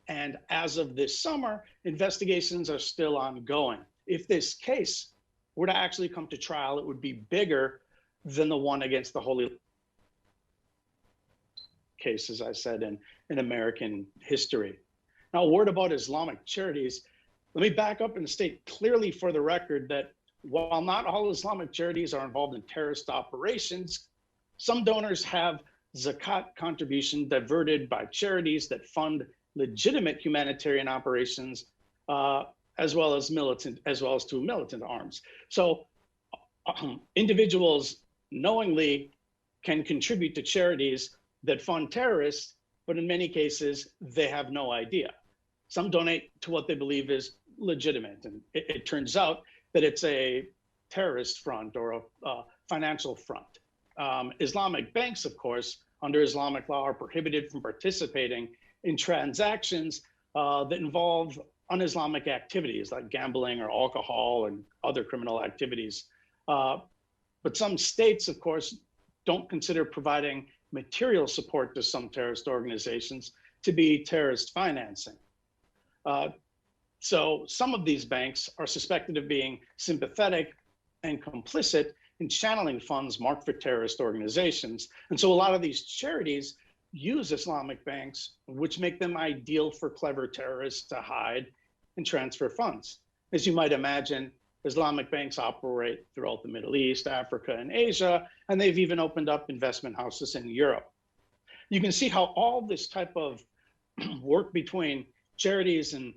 And as of this summer, investigations are still ongoing. If this case were to actually come to trial, it would be bigger than the one against the Holy case, as I said, in American history. Now, a word about Islamic charities. Let me back up and state clearly for the record that while not all Islamic charities are involved in terrorist operations, some donors have zakat contribution diverted by charities that fund legitimate humanitarian operations, as well as to militant arms. So individuals knowingly can contribute to charities that fund terrorists, but in many cases, they have no idea. Some donate to what they believe is legitimate, and it turns out that it's a terrorist front or a financial front. Islamic banks, of course, under Islamic law are prohibited from participating in transactions that involve un-Islamic activities like gambling or alcohol and other criminal activities. But some states, of course, don't consider providing material support to some terrorist organizations to be terrorist financing. So some of these banks are suspected of being sympathetic and complicit in channeling funds marked for terrorist organizations. And so a lot of these charities use Islamic banks, which make them ideal for clever terrorists to hide and transfer funds. As you might imagine, Islamic banks operate throughout the Middle East, Africa, and Asia, and they've even opened up investment houses in Europe. You can see how all this type of work between charities and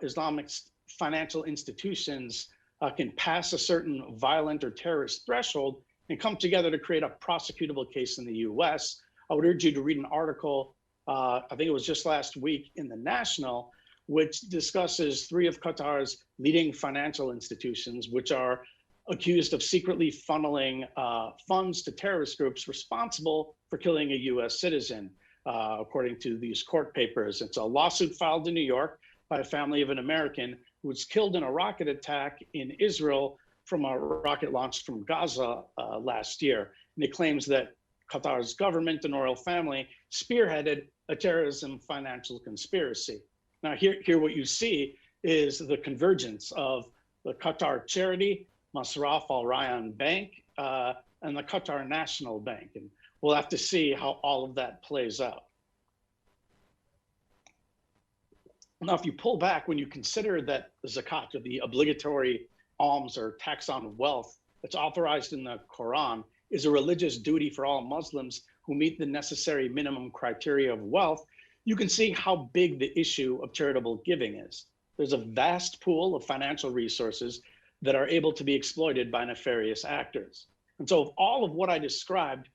Islamic financial institutions can pass a certain violent or terrorist threshold and come together to create a prosecutable case in the US. I would urge you to read an article, I think it was just last week in the National, which discusses 3 of Qatar's leading financial institutions, which are accused of secretly funneling funds to terrorist groups responsible for killing a US citizen, according to these court papers. It's a lawsuit filed in New York by a family of an American who was killed in a rocket attack in Israel from a rocket launched from Gaza last year. And it claims that Qatar's government and royal family spearheaded a terrorism financial conspiracy. Now, here what you see is the convergence of the Qatar charity, Masraf Al Rayan Bank, and the Qatar National Bank. And we'll have to see how all of that plays out. Now, if you pull back, when you consider that the zakat, or the obligatory alms or tax on wealth that's authorized in the Quran, is a religious duty for all Muslims who meet the necessary minimum criteria of wealth, you can see how big the issue of charitable giving is. There's a vast pool of financial resources that are able to be exploited by nefarious actors. And so if all of what I described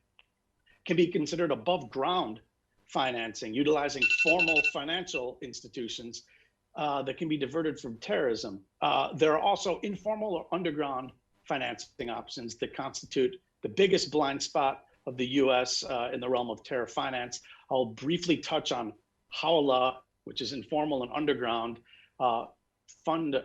can be considered above ground financing, utilizing formal financial institutions that can be diverted from terrorism, there are also informal or underground financing options that constitute the biggest blind spot of the US in the realm of terror finance. I'll briefly touch on Hawala, which is informal and underground fund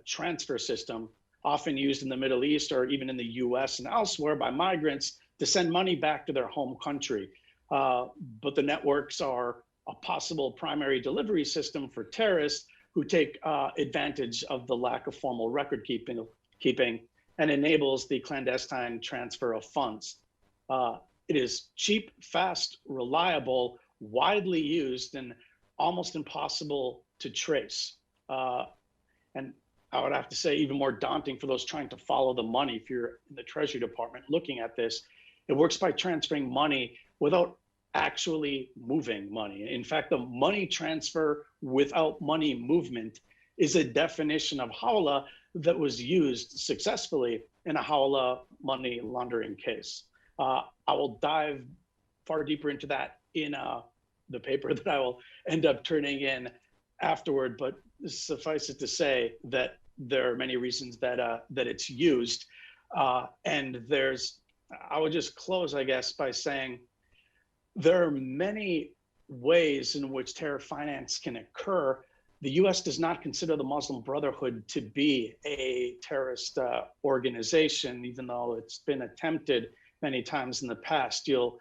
transfer system, often used in the Middle East or even in the US and elsewhere by migrants to send money back to their home country. But the networks are a possible primary delivery system for terrorists who take advantage of the lack of formal record keeping and enables the clandestine transfer of funds. It is cheap, fast, reliable, widely used, and almost impossible to trace. And I would have to say even more daunting for those trying to follow the money. If you're in the Treasury Department looking at this, it works by transferring money without actually moving money. In fact, the money transfer without money movement is a definition of hawala that was used successfully in a hawala money laundering case. I will dive far deeper into that in the paper that I will end up turning in afterward, but suffice it to say that there are many reasons that that it's used. And I would just close, I guess, by saying there are many ways in which terror finance can occur. The US does not consider the Muslim Brotherhood to be a terrorist organization, even though it's been attempted many times in the past. You'll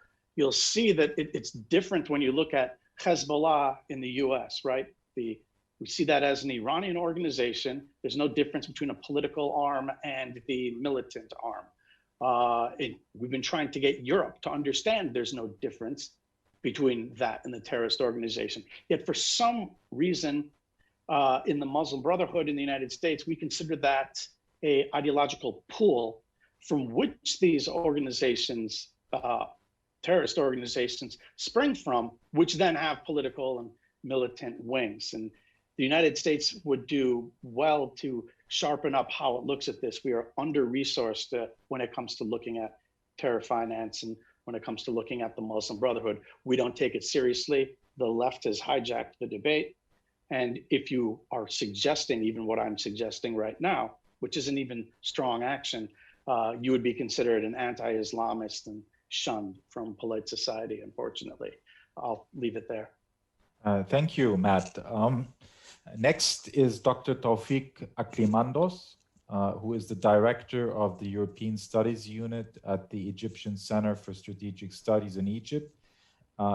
see that it's different when you look at Hezbollah in the US, right? We see that as an Iranian organization. There's no difference between a political arm and the militant arm. We've been trying to get Europe to understand there's no difference. between that and the terrorist organization. Yet for some reason, in the Muslim Brotherhood in the United States, we consider that a ideological pool from which these organizations, terrorist organizations, spring from, which then have political and militant wings. And the United States would do well to sharpen up how it looks at this. We are under-resourced when it comes to looking at terror finance and when it comes to looking at the Muslim Brotherhood. We don't take it seriously. The left has hijacked the debate. And if you are suggesting even what I'm suggesting right now, which isn't even strong action, you would be considered an anti-Islamist and shunned from polite society, unfortunately. I'll leave it there. Thank you, Matt. Next is Dr. Taufik Aklimandos, who is the director of the European Studies Unit at the Egyptian Center for Strategic Studies in Egypt.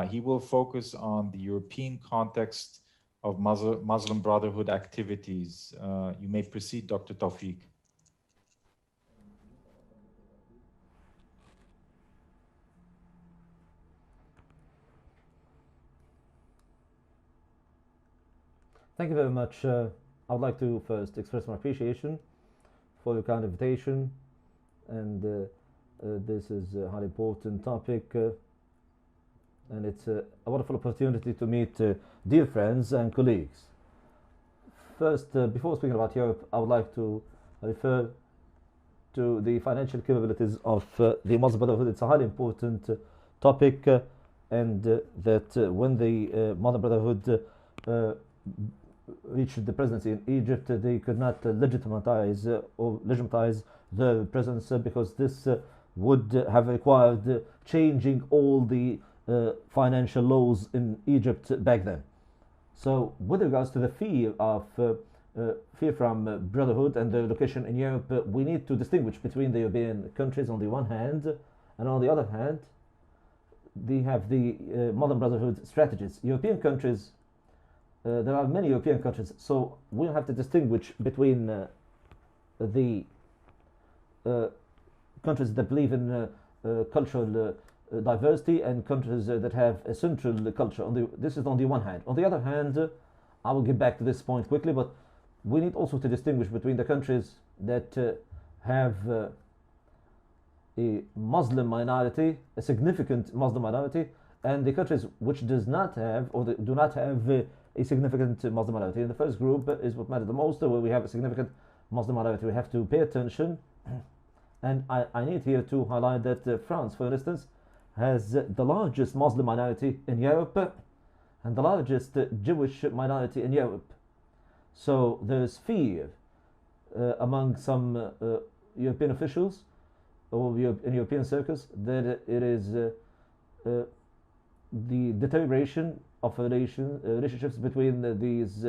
He will focus on the European context of Muslim Brotherhood activities. You may proceed, Dr. Taufik. Thank you very much. I would like to first express my appreciation for your kind invitation, and this is a highly important topic, and it's a wonderful opportunity to meet dear friends and colleagues. First, before speaking about Europe, I would like to refer to the financial capabilities of the Muslim Brotherhood. It's a highly important topic, and that when the Muslim Brotherhood reached the presidency in Egypt, they could not legitimize the presence because this would have required changing all the financial laws in Egypt back then. So with regards to the fear from Brotherhood and the location in Europe, we need to distinguish between the European countries on the one hand, and on the other hand, they have the Muslim Brotherhood strategies. European countries, there are many European countries, so we'll have to distinguish between the countries that believe in cultural diversity and countries that have a central culture. This is on the one hand. On the other hand, I will get back to this point quickly, but we need also to distinguish between the countries that have a Muslim minority, a significant Muslim minority, and the countries which does not have or do not have a significant Muslim minority. And the first group is what matters the most, where we have a significant Muslim minority. We have to pay attention. And I need here to highlight that France, for instance, has the largest Muslim minority in Europe and the largest Jewish minority in Europe. So there's fear among some European officials or in European circles that it is the deterioration of relationships between these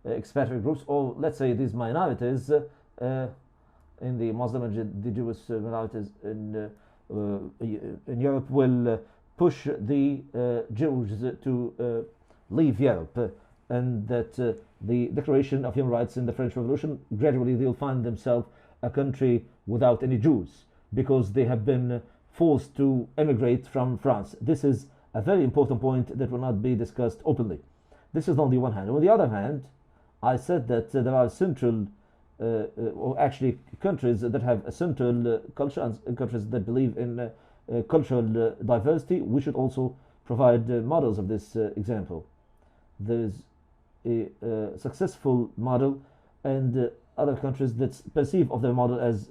expatriate groups, or let's say these minorities in the Muslim and the Jewish minorities in Europe will push the Jews to leave Europe, and that the Declaration of Human Rights in the French Revolution, gradually they'll find themselves a country without any Jews because they have been forced to emigrate from France. This is a very important point that will not be discussed openly. This is on the one hand. On the other hand, I said that there are central, or actually countries that have a central culture and countries that believe in cultural diversity. We should also provide models of this example. There's a successful model and other countries that perceive of their model as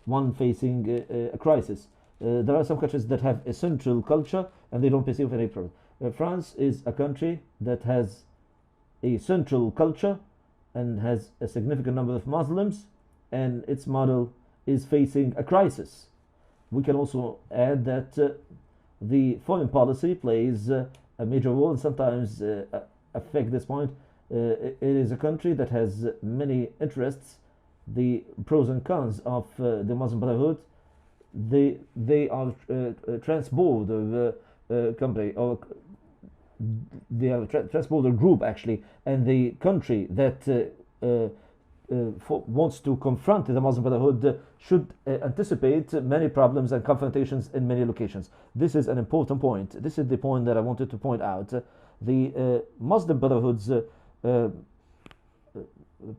one facing a crisis. There are some countries that have a central culture and they don't perceive any problem. France is a country that has a central culture and has a significant number of Muslims, and its model is facing a crisis. We can also add that the foreign policy plays a major role and sometimes affect this point. It is a country that has many interests. The pros and cons of the Muslim Brotherhood, they are transborder company, or they are transborder group actually, and the country that wants to confront the Muslim Brotherhood should anticipate many problems and confrontations in many locations. This is an important point. This is the point that I wanted to point out. The Muslim Brotherhood's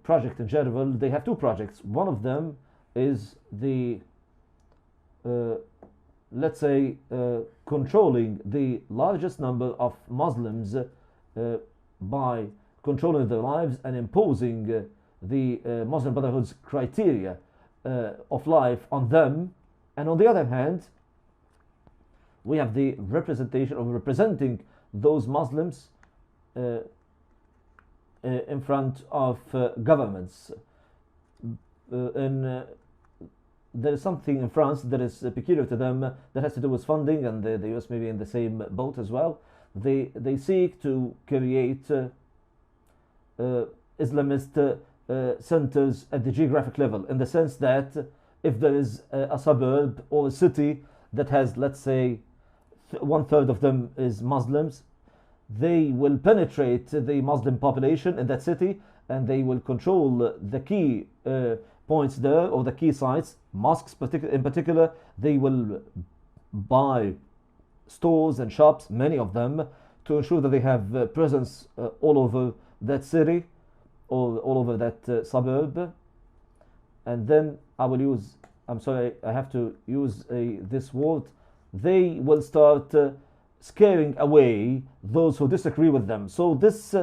project in general, they have two projects. One of them is the let's say controlling the largest number of Muslims by controlling their lives and imposing the Muslim Brotherhood's criteria of life on them. And on the other hand, we have the representation of representing those Muslims in front of governments. There is something in France that is peculiar to them that has to do with funding, and the US may be in the same boat as well. They seek to create Islamist centers at the geographic level, in the sense that if there is a suburb or a city that has, let's say, 1/3 of them is Muslims, they will penetrate the Muslim population in that city, and they will control the key points there, or the key sites, mosques in particular. They will buy stores and shops, many of them, to ensure that they have presence all over that city or all over that suburb. And then I have to use this word, they will start scaring away those who disagree with them. So this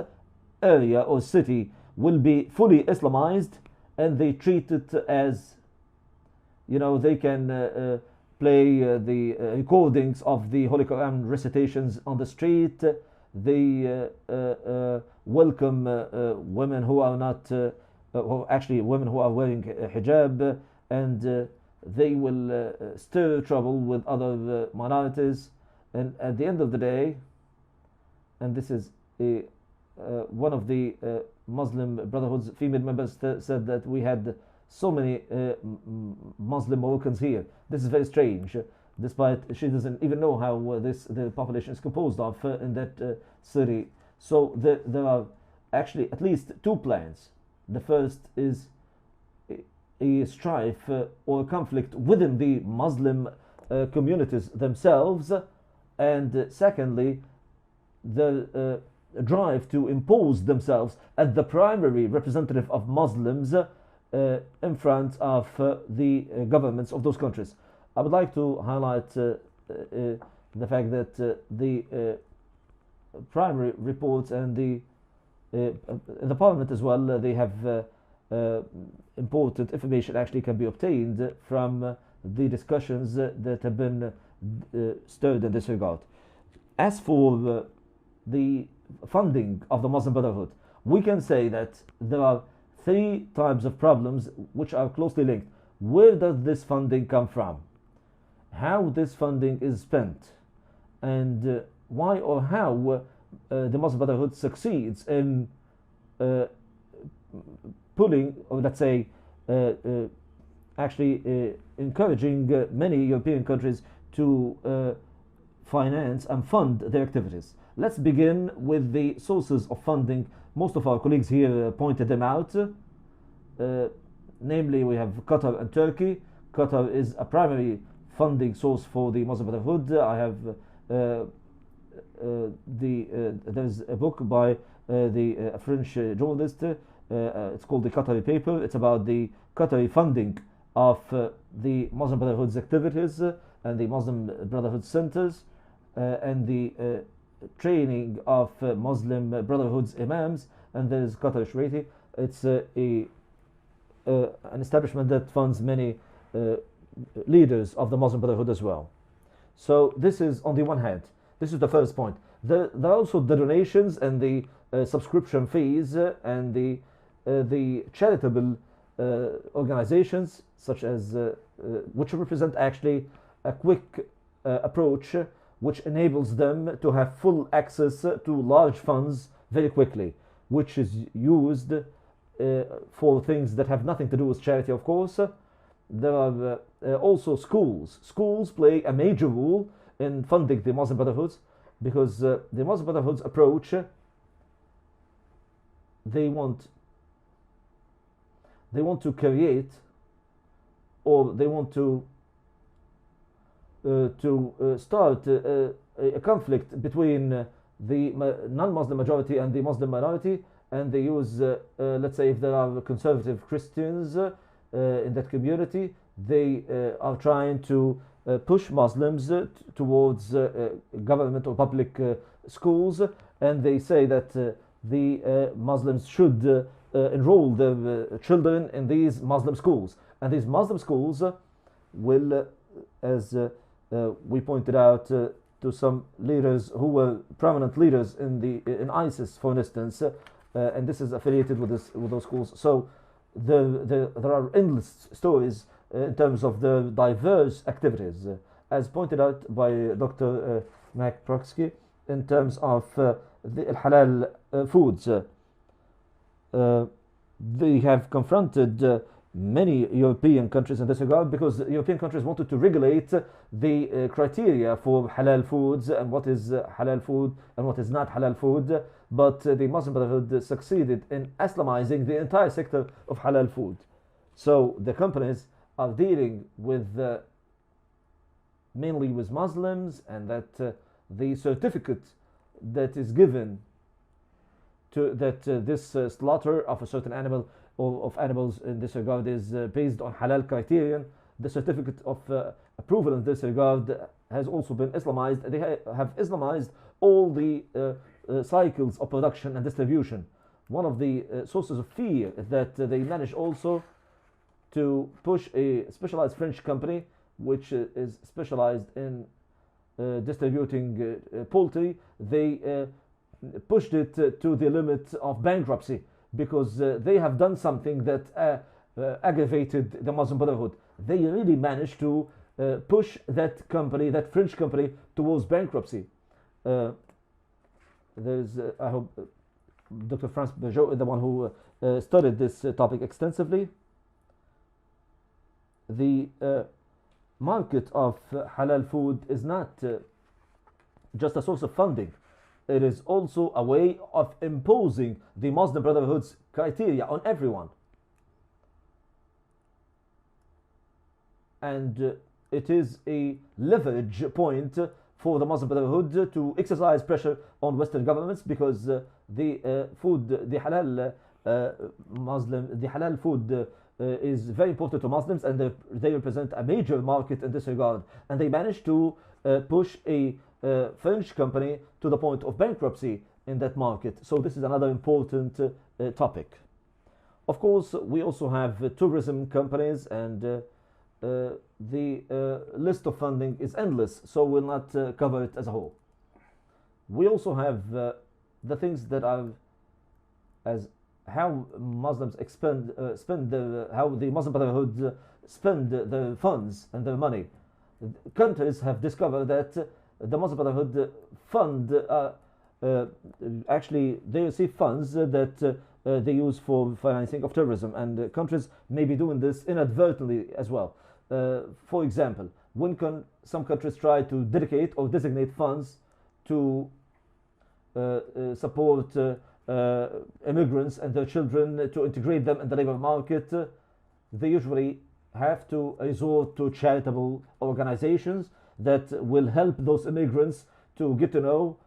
area or city will be fully Islamized, and they treat it as, they can play the recordings of the Holy Quran recitations on the street. They welcome women who are not, women who are wearing hijab, and they will stir trouble with other minorities. And at the end of the day, and this is one of the Muslim Brotherhood's female members said that we had so many Muslim Moroccans here. This is very strange, despite she doesn't even know how the population is composed of in that city. So there are actually at least two plans. The first is a strife or a conflict within the Muslim communities themselves, and secondly, the drive to impose themselves as the primary representative of Muslims in front of the governments of those countries. I would like to highlight the fact that the primary reports and in the parliament as well, they have important information actually can be obtained from the discussions that have been stirred in this regard. As for the funding of the Muslim Brotherhood, we can say that there are three types of problems which are closely linked. Where does this funding come from? How this funding is spent? And why or how the Muslim Brotherhood succeeds in pulling, or let's say, encouraging many European countries to finance and fund their activities. Let's begin with the sources of funding. Most of our colleagues here pointed them out. Namely, we have Qatar and Turkey. Qatar is a primary funding source for the Muslim Brotherhood. I have there's a book by a French journalist. It's called the Qatari Paper. It's about the Qatari funding of the Muslim Brotherhood's activities and the Muslim Brotherhood centers and the training of Muslim Brotherhood's imams. And there is Qatar Shariti. It's an establishment that funds many leaders of the Muslim Brotherhood as well. So this is on the one hand. This is the first point. There are also the donations and the subscription fees and the charitable organizations, such as which represent actually a quick approach which enables them to have full access to large funds very quickly, which is used for things that have nothing to do with charity, of course. There are also schools. Schools play a major role in funding the Muslim Brotherhoods, because the Muslim Brotherhood's approach, they want they want to create, or they want to start a conflict between the non-Muslim majority and the Muslim minority, and they use, let's say, if there are conservative Christians in that community, they are trying to push Muslims towards government or public schools, and they say that the Muslims should enroll their children in these Muslim schools, and these Muslim schools will, as we pointed out to some leaders who were prominent leaders in ISIS, for instance, and this is affiliated with those schools. So there are endless stories in terms of the diverse activities, as pointed out by Dr. Mac Proxky, in terms of the halal foods. They have confronted many European countries in this regard, because European countries wanted to regulate the criteria for halal foods and what is halal food and what is not halal food, but the Muslim Brotherhood succeeded in Islamizing the entire sector of halal food. So the companies are dealing with mainly with Muslims, and that the certificate that is given to that this slaughter of a certain animal or of animals in this regard is based on halal criterion. The certificate of approval in this regard has also been Islamized. They have Islamized all the cycles of production and distribution. One of the sources of fear is that they managed also to push a specialized French company which is specialized in distributing poultry. They pushed it to the limit of bankruptcy, because they have done something that aggravated the Muslim Brotherhood. They really managed to push that company, that French company, towards bankruptcy. There's, I hope, Dr. Franz Bergeau is the one who studied this topic extensively. The market of halal food is not just a source of funding. It is also a way of imposing the Muslim Brotherhood's criteria on everyone. And it is a leverage point for the Muslim Brotherhood to exercise pressure on Western governments, because the food, the halal the halal food is very important to Muslims, and they represent a major market in this regard. And they managed to push a French company to the point of bankruptcy in that market. So this is another important topic. Of course, we also have tourism companies, and the list of funding is endless, so we'll not cover it as a whole. We also have the things that are as how Muslims spend how the Muslim Brotherhood spend their funds and their money. Countries have discovered that the Muslim Brotherhood fund actually they receive funds that they use for financing of terrorism, and countries may be doing this inadvertently as well. For example, when some countries try to dedicate or designate funds to support immigrants and their children, to integrate them in the labor market, they usually have to resort to charitable organizations that will help those immigrants to get to know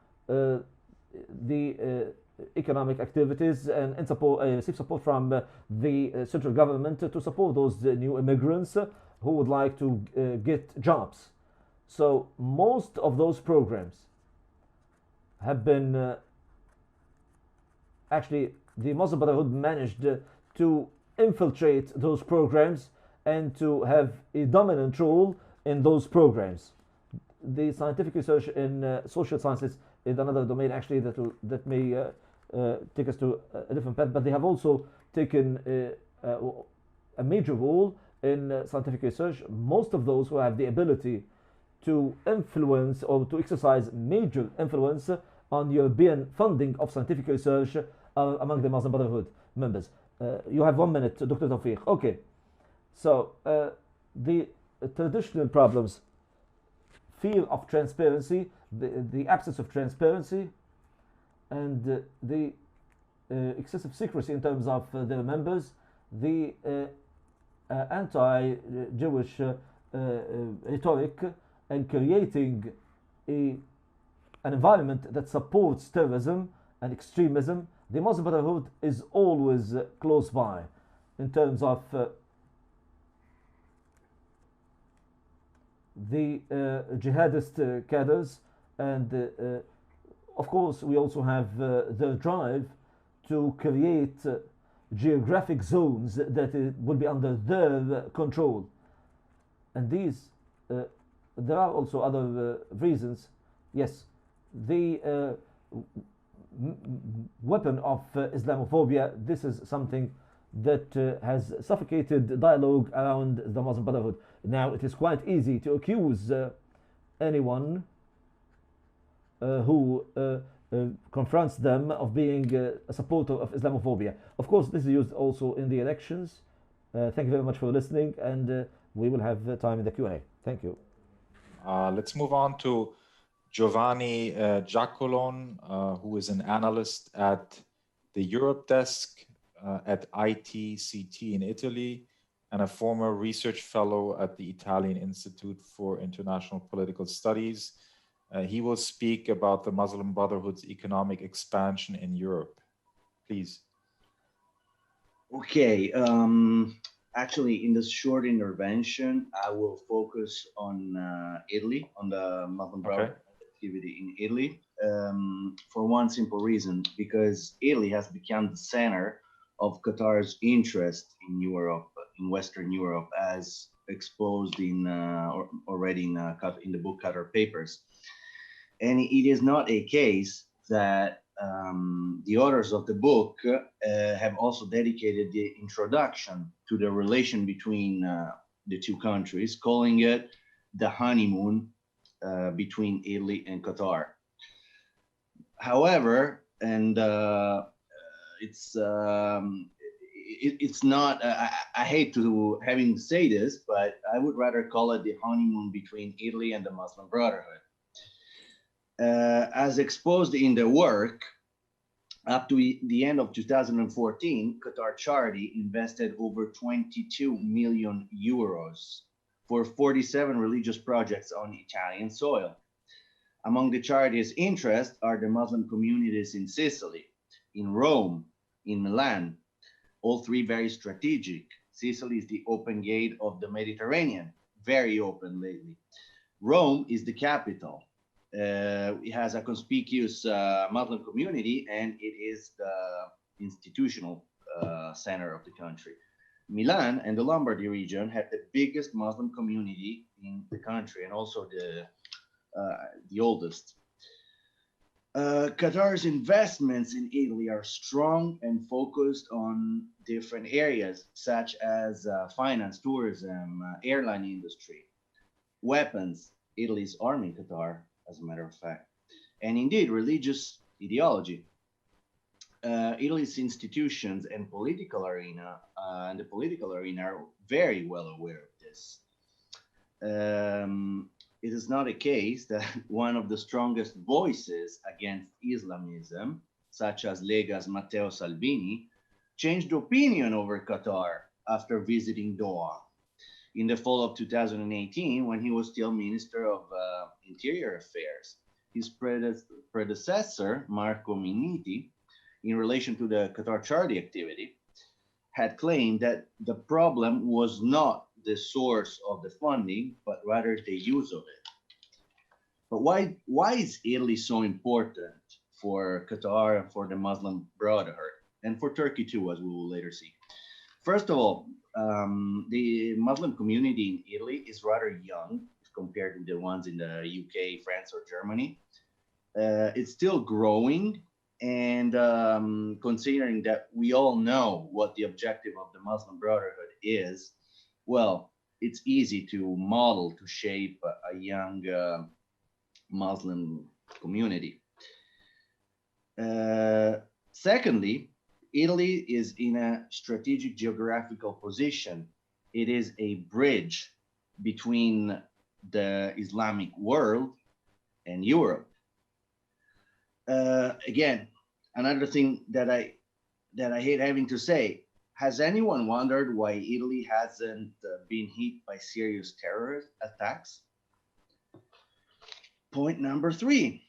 the economic activities and receive support from the central government to support those new immigrants who would like to get jobs. So most of those programs have been actually the Muslim Brotherhood managed to infiltrate those programs and to have a dominant role in those programs. The scientific research in social sciences is another domain actually that may take us to a different path, but they have also taken a major role in scientific research. Most of those who have the ability to influence or to exercise major influence on European funding of scientific research are among the Muslim Brotherhood members. You have 1 minute, Dr. Tawfiq. Okay, so the traditional problems, fear of transparency, the absence of transparency, and the excessive secrecy in terms of their members, the anti-Jewish rhetoric and creating an environment that supports terrorism and extremism, the Muslim Brotherhood is always close by in terms of the jihadist cadres, and of course we also have the drive to create geographic zones that will be under their control. And these, there are also other reasons. Yes, the weapon of Islamophobia, this is something that has suffocated dialogue around the Muslim Brotherhood. Now, it is quite easy to accuse anyone who confronts them of being a supporter of Islamophobia. Of course, this is used also in the elections. Thank you very much for listening, and we will have time in the Q&A. Thank you. Let's move on to Giovanni Giacolon, who is an analyst at the Europe desk at ITCT in Italy, and a former research fellow at the Italian Institute for International Political Studies. He will speak about the Muslim Brotherhood's economic expansion in Europe. Please. Okay. Actually, in this short intervention, I will focus on Italy, on the Muslim Brotherhood activity in Italy, for one simple reason, because Italy has become the center of Qatar's interest in Europe, in Western Europe, as exposed in already in the book Qatar Papers. And it is not a case that the authors of the book have also dedicated the introduction to the relation between the two countries, calling it the honeymoon between Italy and Qatar. However, and it's not, I hate to having to say this, but I would rather call it the honeymoon between Italy and the Muslim Brotherhood. As exposed in the work, up to the end of 2014, Qatar Charity invested over 22 million euros for 47 religious projects on Italian soil. Among the charity's interests are the Muslim communities in Sicily, in Rome, in Milan, all three very strategic. Sicily is the open gate of the Mediterranean, very open lately. Rome is the capital. It has a conspicuous Muslim community, and it is the institutional center of the country. Milan and the Lombardy region have the biggest Muslim community in the country, and also the oldest. Qatar's investments in Italy are strong and focused on different areas, such as finance, tourism, airline industry, weapons, Italy's army in Qatar, as a matter of fact, and indeed religious ideology. Italy's institutions and political arena are very well aware of this. It is not a case that one of the strongest voices against Islamism, such as Lega's Matteo Salvini, changed opinion over Qatar after visiting Doha in the fall of 2018, when he was still Minister of Interior Affairs. His predecessor, Marco Minniti, in relation to the Qatar Charity activity, had claimed that the problem was not the source of the funding, but rather the use of it. But why is Italy so important for Qatar and for the Muslim Brotherhood, and for Turkey too, as we will later see? First of all, the Muslim community in Italy is rather young compared to the ones in the UK, France, or Germany. It's still growing, and considering that we all know what the objective of the Muslim Brotherhood is, well, it's easy to model, to shape a young Muslim community. Secondly, Italy is in a strategic geographical position. It is a bridge between the Islamic world and Europe. Again, another thing that I hate having to say, Has anyone wondered why Italy hasn't been hit by serious terrorist attacks? Point number 3,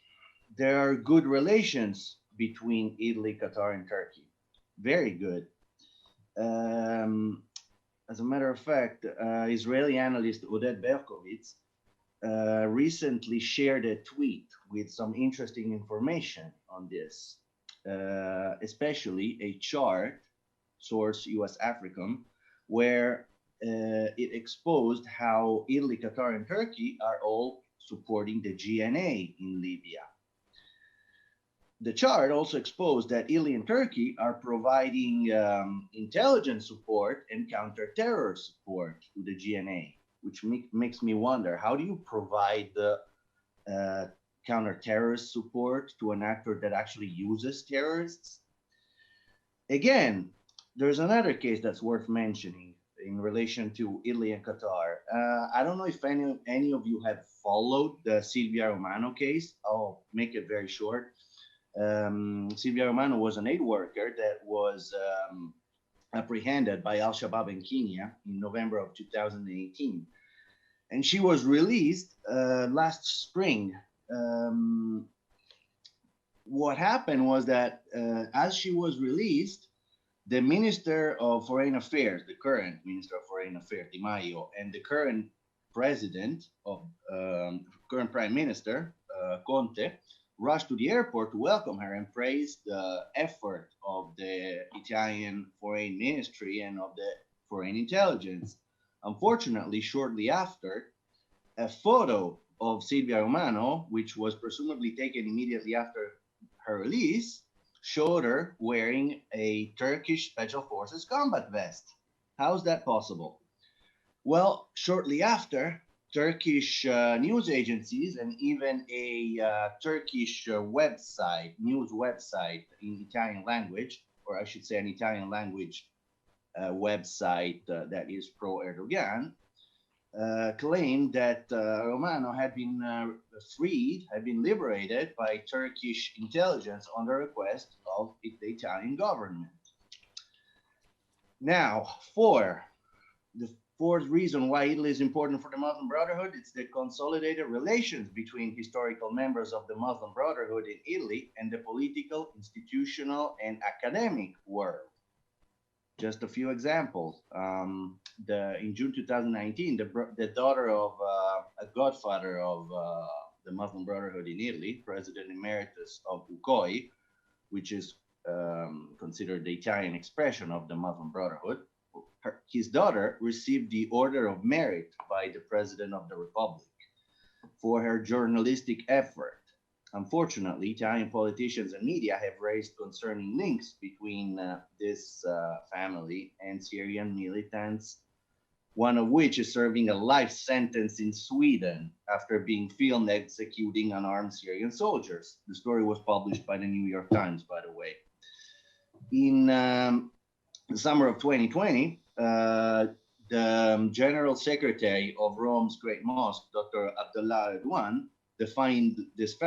there are good relations between Italy, Qatar, and Turkey. Very good. As a matter of fact, Israeli analyst Oded Berkovitz recently shared a tweet with some interesting information on this, especially a chart, source US Africom, where it exposed how Italy, Qatar, and Turkey are all supporting the GNA in Libya. The chart also exposed that Italy and Turkey are providing intelligence support and counter-terror support to the GNA, which makes me wonder, how do you provide the counter-terrorist support to an actor that actually uses terrorists? Again, there's another case that's worth mentioning in relation to Italy and Qatar. I don't know if any of you have followed the Silvia Romano case. I'll make it very short. Silvia Romano was an aid worker that was apprehended by Al-Shabaab in Kenya in November of 2018. And she was released last spring. What happened was that as she was released, the Minister of Foreign Affairs, the current Minister of Foreign Affairs, Di Maio, and the current President of current Prime Minister, Conte, rushed to the airport to welcome her and praise the effort of the Italian Foreign Ministry and of the Foreign Intelligence. Unfortunately, shortly after, a photo of Silvia Romano, which was presumably taken immediately after her release, showed her wearing a Turkish Special Forces combat vest. How's that possible? Well, shortly after, Turkish news agencies and even a Turkish news website in Italian language, or I should say an Italian language website that is pro-Erdogan, claimed that Romano had been had been liberated by Turkish intelligence on the request of the Italian government. Now, the fourth reason why Italy is important for the Muslim Brotherhood, it's the consolidated relations between historical members of the Muslim Brotherhood in Italy and the political, institutional, and academic world. Just a few examples. In June 2019, the daughter of a godfather of the Muslim Brotherhood in Italy, President Emeritus of UCOI, which is considered the Italian expression of the Muslim Brotherhood, his daughter received the Order of Merit by the President of the Republic for her journalistic effort. Unfortunately, Italian politicians and media have raised concerning links between this family and Syrian militants, one of which is serving a life sentence in Sweden after being filmed executing unarmed Syrian soldiers. The story was published by the New York Times, by the way. In the summer of 2020, the General Secretary of Rome's Great Mosque, Dr. Abdullah Erdogan, defined this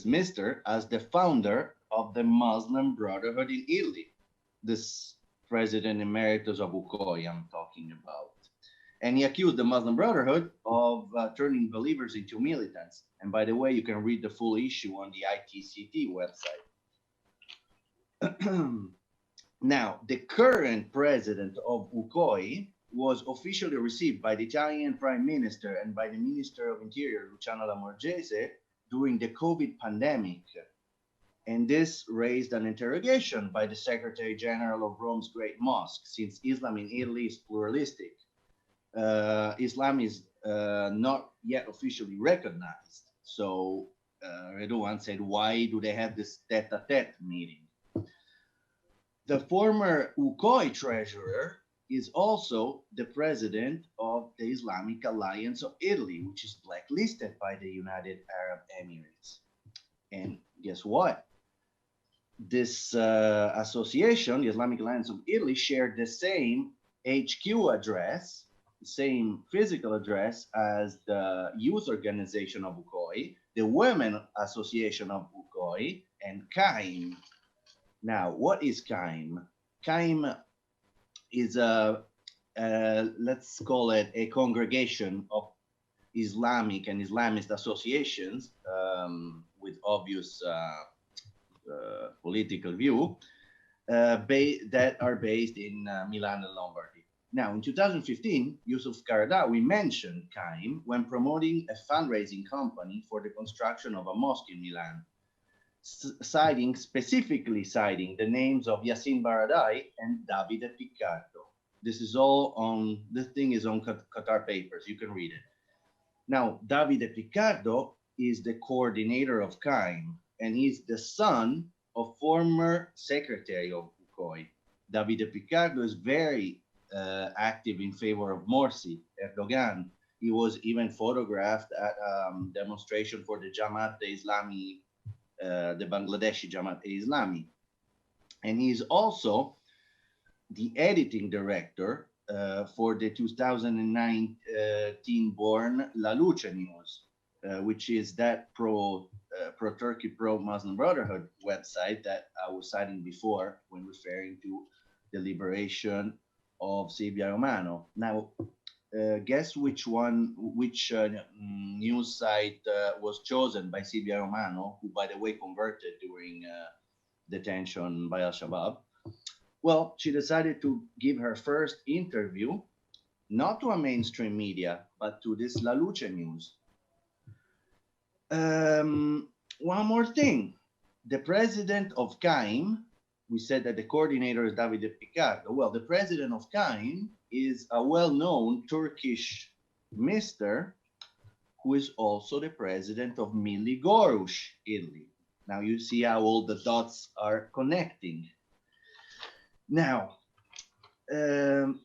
mister as the founder of the Muslim Brotherhood in Italy. This President Emeritus of UCOI I'm talking about. And he accused the Muslim Brotherhood of turning believers into militants. And by the way, you can read the full issue on the ITCT website. Now, the current president of UCOI was officially received by the Italian Prime Minister and by the Minister of Interior, Luciano Lamorgese, during the COVID pandemic. And this raised an interrogation by the Secretary General of Rome's Great Mosque, since Islam in Italy is pluralistic. Islam is not yet officially recognized. So Erdogan said, why do they have this tete-a-tete meeting? The former UCOI treasurer is also the president of the Islamic Alliance of Italy, which is blacklisted by the United Arab Emirates. And guess what? This association, the Islamic Alliance of Italy, shared the same HQ address, the same physical address as the youth organization of UCOI, the Women Association of UCOI, and CAIM, Now, what is Qaim? Qaim is let's call it a congregation of Islamic and Islamist associations with obvious political view that are based in Milan and Lombardy. Now, in 2015, Yusuf Qaradawi mentioned Qaim when promoting a fundraising company for the construction of a mosque in Milan, specifically citing the names of Yassin Baradai and Davide Piccardo. This thing is on Qatar Papers, you can read it. Now, Davide Piccardo is the coordinator of Qaim, and he's the son of former secretary of UCOI. Davide Piccardo is very active in favor of Morsi, Erdogan. He was even photographed at a demonstration for the Jamaat-e-Islami, the Bangladeshi Jamaat-e-Islami. And he's also the editing director for the 2019 born La Luce News, which is that pro-Turkey, pro-Muslim Brotherhood website that I was citing before when referring to the liberation of Silvia Romano. Now, guess which news site was chosen by Silvia Romano, who, by the way, converted during detention by Al-Shabaab? Well, she decided to give her first interview, not to a mainstream media, but to this La Luce News. One more thing. The president of Qaim, we said that the coordinator is Davide Piccardo. Well, the president of Qaim is a well-known Turkish mister who is also the president of Milli Görüş, Italy. Now you see how all the dots are connecting. Now,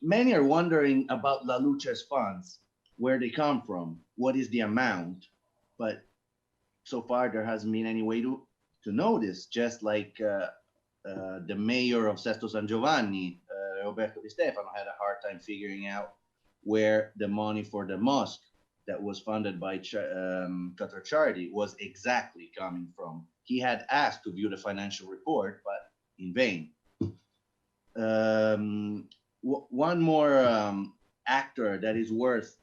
many are wondering about La Luce's funds, where they come from, what is the amount, but so far there hasn't been any way to know this, just like the mayor of Sesto San Giovanni, Roberto Di Stefano, had a hard time figuring out where the money for the mosque that was funded by Qatar Charity was exactly coming from. He had asked to view the financial report, but in vain. One more actor that is worth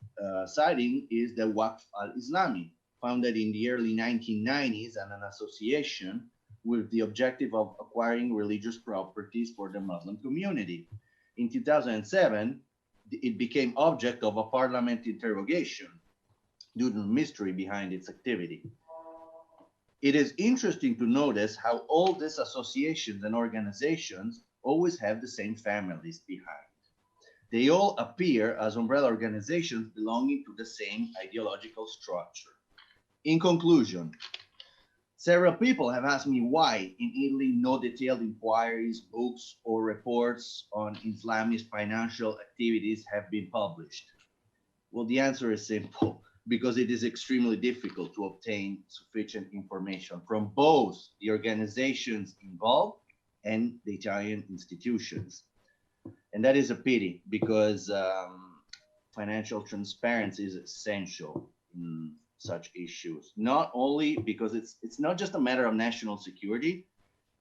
citing is the Waqf al-Islami, founded in the early 1990s and an association with the objective of acquiring religious properties for the Muslim community. In 2007, it became object of a parliament interrogation due to the mystery behind its activity. It is interesting to notice how all these associations and organizations always have the same families behind. They all appear as umbrella organizations belonging to the same ideological structure. In conclusion, several people have asked me why in Italy no detailed inquiries, books, or reports on Islamist financial activities have been published. Well, the answer is simple, because it is extremely difficult to obtain sufficient information from both the organizations involved and the Italian institutions. And that is a pity, because financial transparency is essential in such issues, not only because it's not just a matter of national security,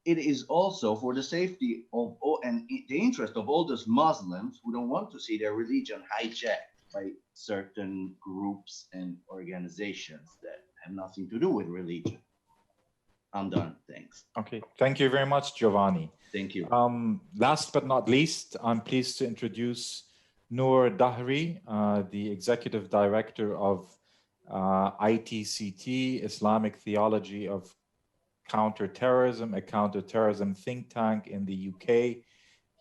it is also for the safety of all and the interest of all those Muslims who don't want to see their religion hijacked by certain groups and organizations that have nothing to do with religion. I'm done. Thanks. Okay. Thank you very much, Giovanni. Thank you. Last but not least, I'm pleased to introduce Noor Dahri, the Executive Director of ITCT, Islamic Theology of Counterterrorism, a counterterrorism think tank in the UK.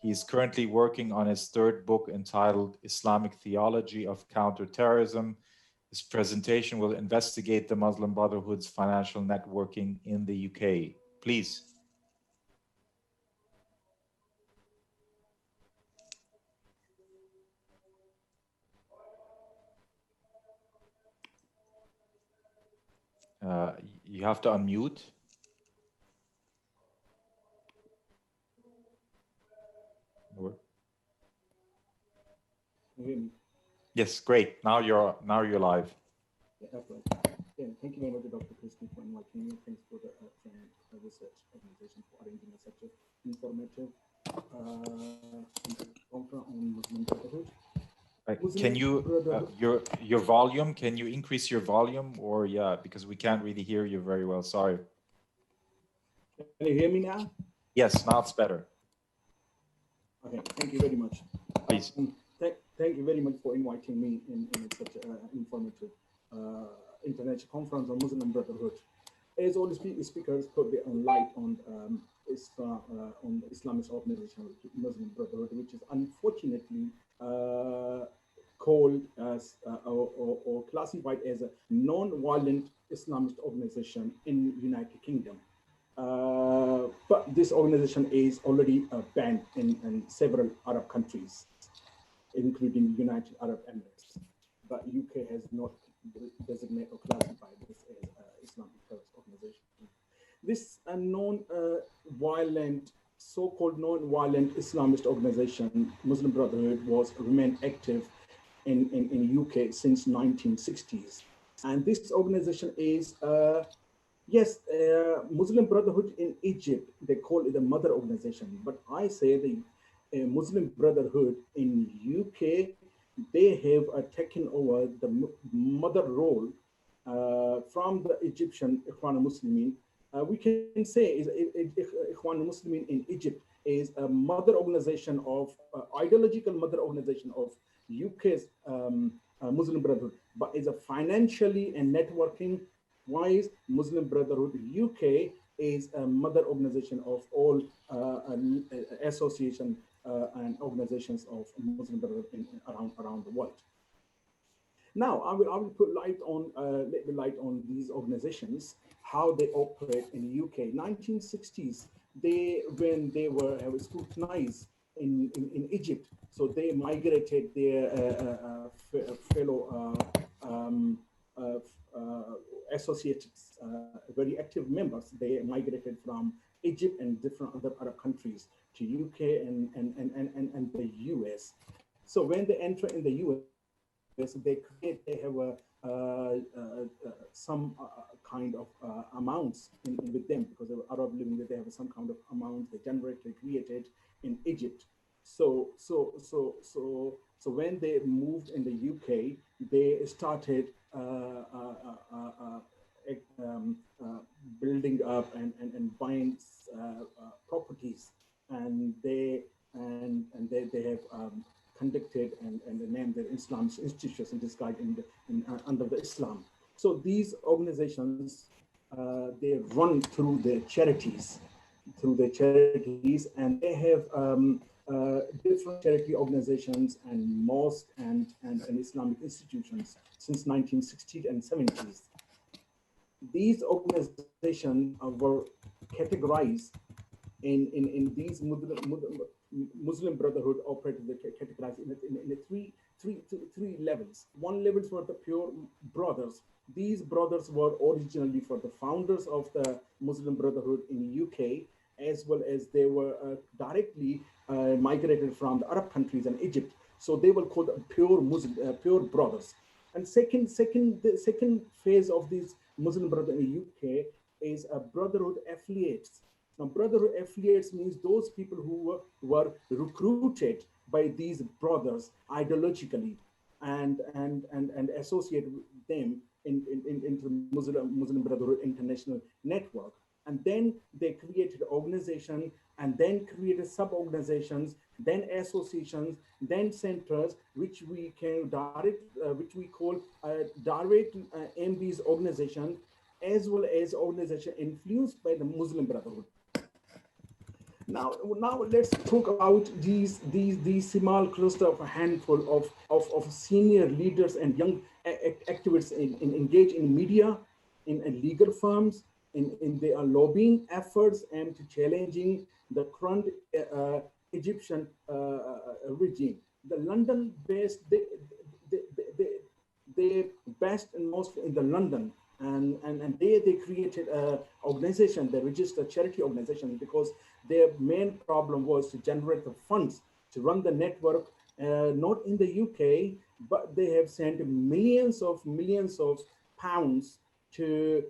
He is currently working on his third book entitled Islamic Theology of Counterterrorism. His presentation will investigate the Muslim Brotherhood's financial networking in the UK. Please. You have to unmute. Yes, great. Now you're live. Yeah, thank you very much, Dr. Christie, for inviting me. Thanks for the research organization for arranging such an informative conference on Muslim Brotherhood. Can you your volume? Can you increase your volume, or because we can't really hear you very well. Sorry. Can you hear me now? Yes, now it's better. Okay, thank you very much. Please. Thank you very much for inviting me in such an informative international conference on Muslim Brotherhood. As all the speakers put the light on on the Islamist organization Muslim Brotherhood, which is unfortunately called as or classified as a non-violent Islamist organization in United Kingdom. But this organization is already banned in several Arab countries, including United Arab Emirates. But UK has not designated or classified this as Islamic terrorist organization. This non-violent, so-called non-violent Islamist organization, Muslim Brotherhood, remained active in UK since 1960s. And this organization is yes, Muslim Brotherhood in Egypt, they call it a mother organization, but I say the Muslim Brotherhood in UK, they have taken over the mother role from the Egyptian Ikhwan al-Muslimin. We can say Ikhwan al-Muslimin in Egypt is a mother organization of, ideological mother organization of UK's Muslim Brotherhood, but is a financially and networking wise Muslim Brotherhood UK is a mother organization of all association and organizations of Muslim Brotherhood around the world. Now I will put light on let the light on these organizations, how they operate in the UK. 1960s, when they were scrutinized in Egypt, so they migrated their fellow associates, very active members. They migrated from Egypt and different other Arab countries to UK and the US. So when they enter in the US, they have some kind of amounts with them, because they were Arab living there. They have some kind of amount they generated, created in Egypt. So when they moved in the UK, they started building up and buying properties, and they have conducted and named their Islamic institutions and described under the Islam. So these organizations they run through their charities, and they have different charity organizations and mosques and Islamic institutions since 1960s and 70s. These organizations were categorized in these Muslim Brotherhood operated categorized in three levels. One level for the pure brothers. These brothers were originally for the founders of the Muslim Brotherhood in the UK, as well as they were directly migrated from the Arab countries and Egypt. So they were called pure Muslim, pure brothers. And the second phase of these Muslim Brotherhood in the UK is a Brotherhood affiliates. Now, Brotherhood affiliates means those people who were recruited by these brothers ideologically and associate them into Muslim Brotherhood International Network. And then they created organization, and then created sub-organizations, then associations, then centers, which we can which we call direct MB's organization, as well as organization influenced by the Muslim Brotherhood. Now let's talk about these small cluster of a handful of senior leaders and young activists engaged in media, in legal firms, in their lobbying efforts and to challenging the current Egyptian regime. The London-based, they best and most in the London, and they created an organization, they registered charity organization, because their main problem was to generate the funds to run the network, not in the UK, but they have sent millions of pounds to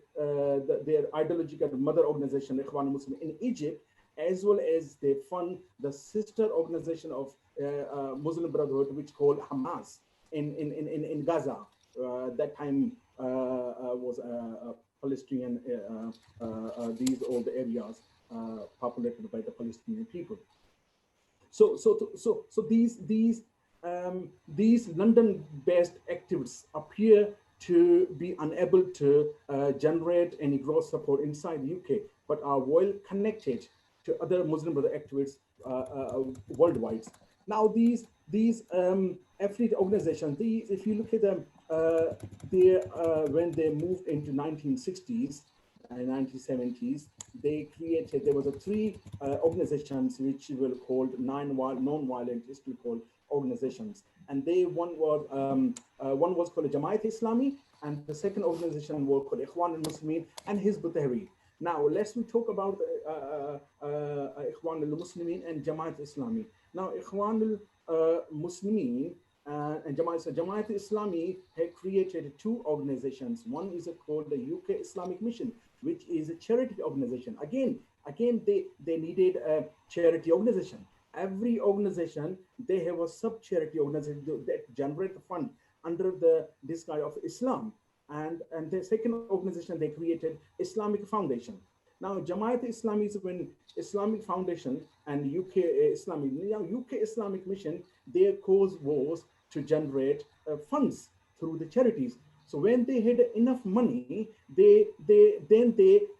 their ideological mother organization, Ikhwan Muslim in Egypt, as well as they fund the sister organization of Muslim Brotherhood, which called Hamas in Gaza. That time was Palestinian, these old areas populated by the Palestinian people. So these London-based activists appear to be unable to generate any gross support inside the UK, but are well connected to other Muslim Brotherhood activists worldwide. Now these affiliate organizations, if you look at them, when they moved into 1960s and 1970s, there was three organizations which were called non-violent, still called organizations, and one was called Jamaat Islami, and the second organization was called Ikhwan al-Muslimin and Hizb ut-Tahrir. Now let's talk about Ikhwan al-Muslimin and Jamaat Islami. Now Ikhwan al-Muslimin and Jamaat Islami have created two organizations. One is called the UK Islamic Mission, which is a charity organization. Again, they needed a charity organization. Every organization, they have a sub-charity organization that generate the fund under the disguise of Islam. And the second organization they created, Islamic Foundation. Now, Jamaat Islami is when Islamic Foundation and UK Islamic Mission, their cause was to generate funds through the charities. So when they had enough money, they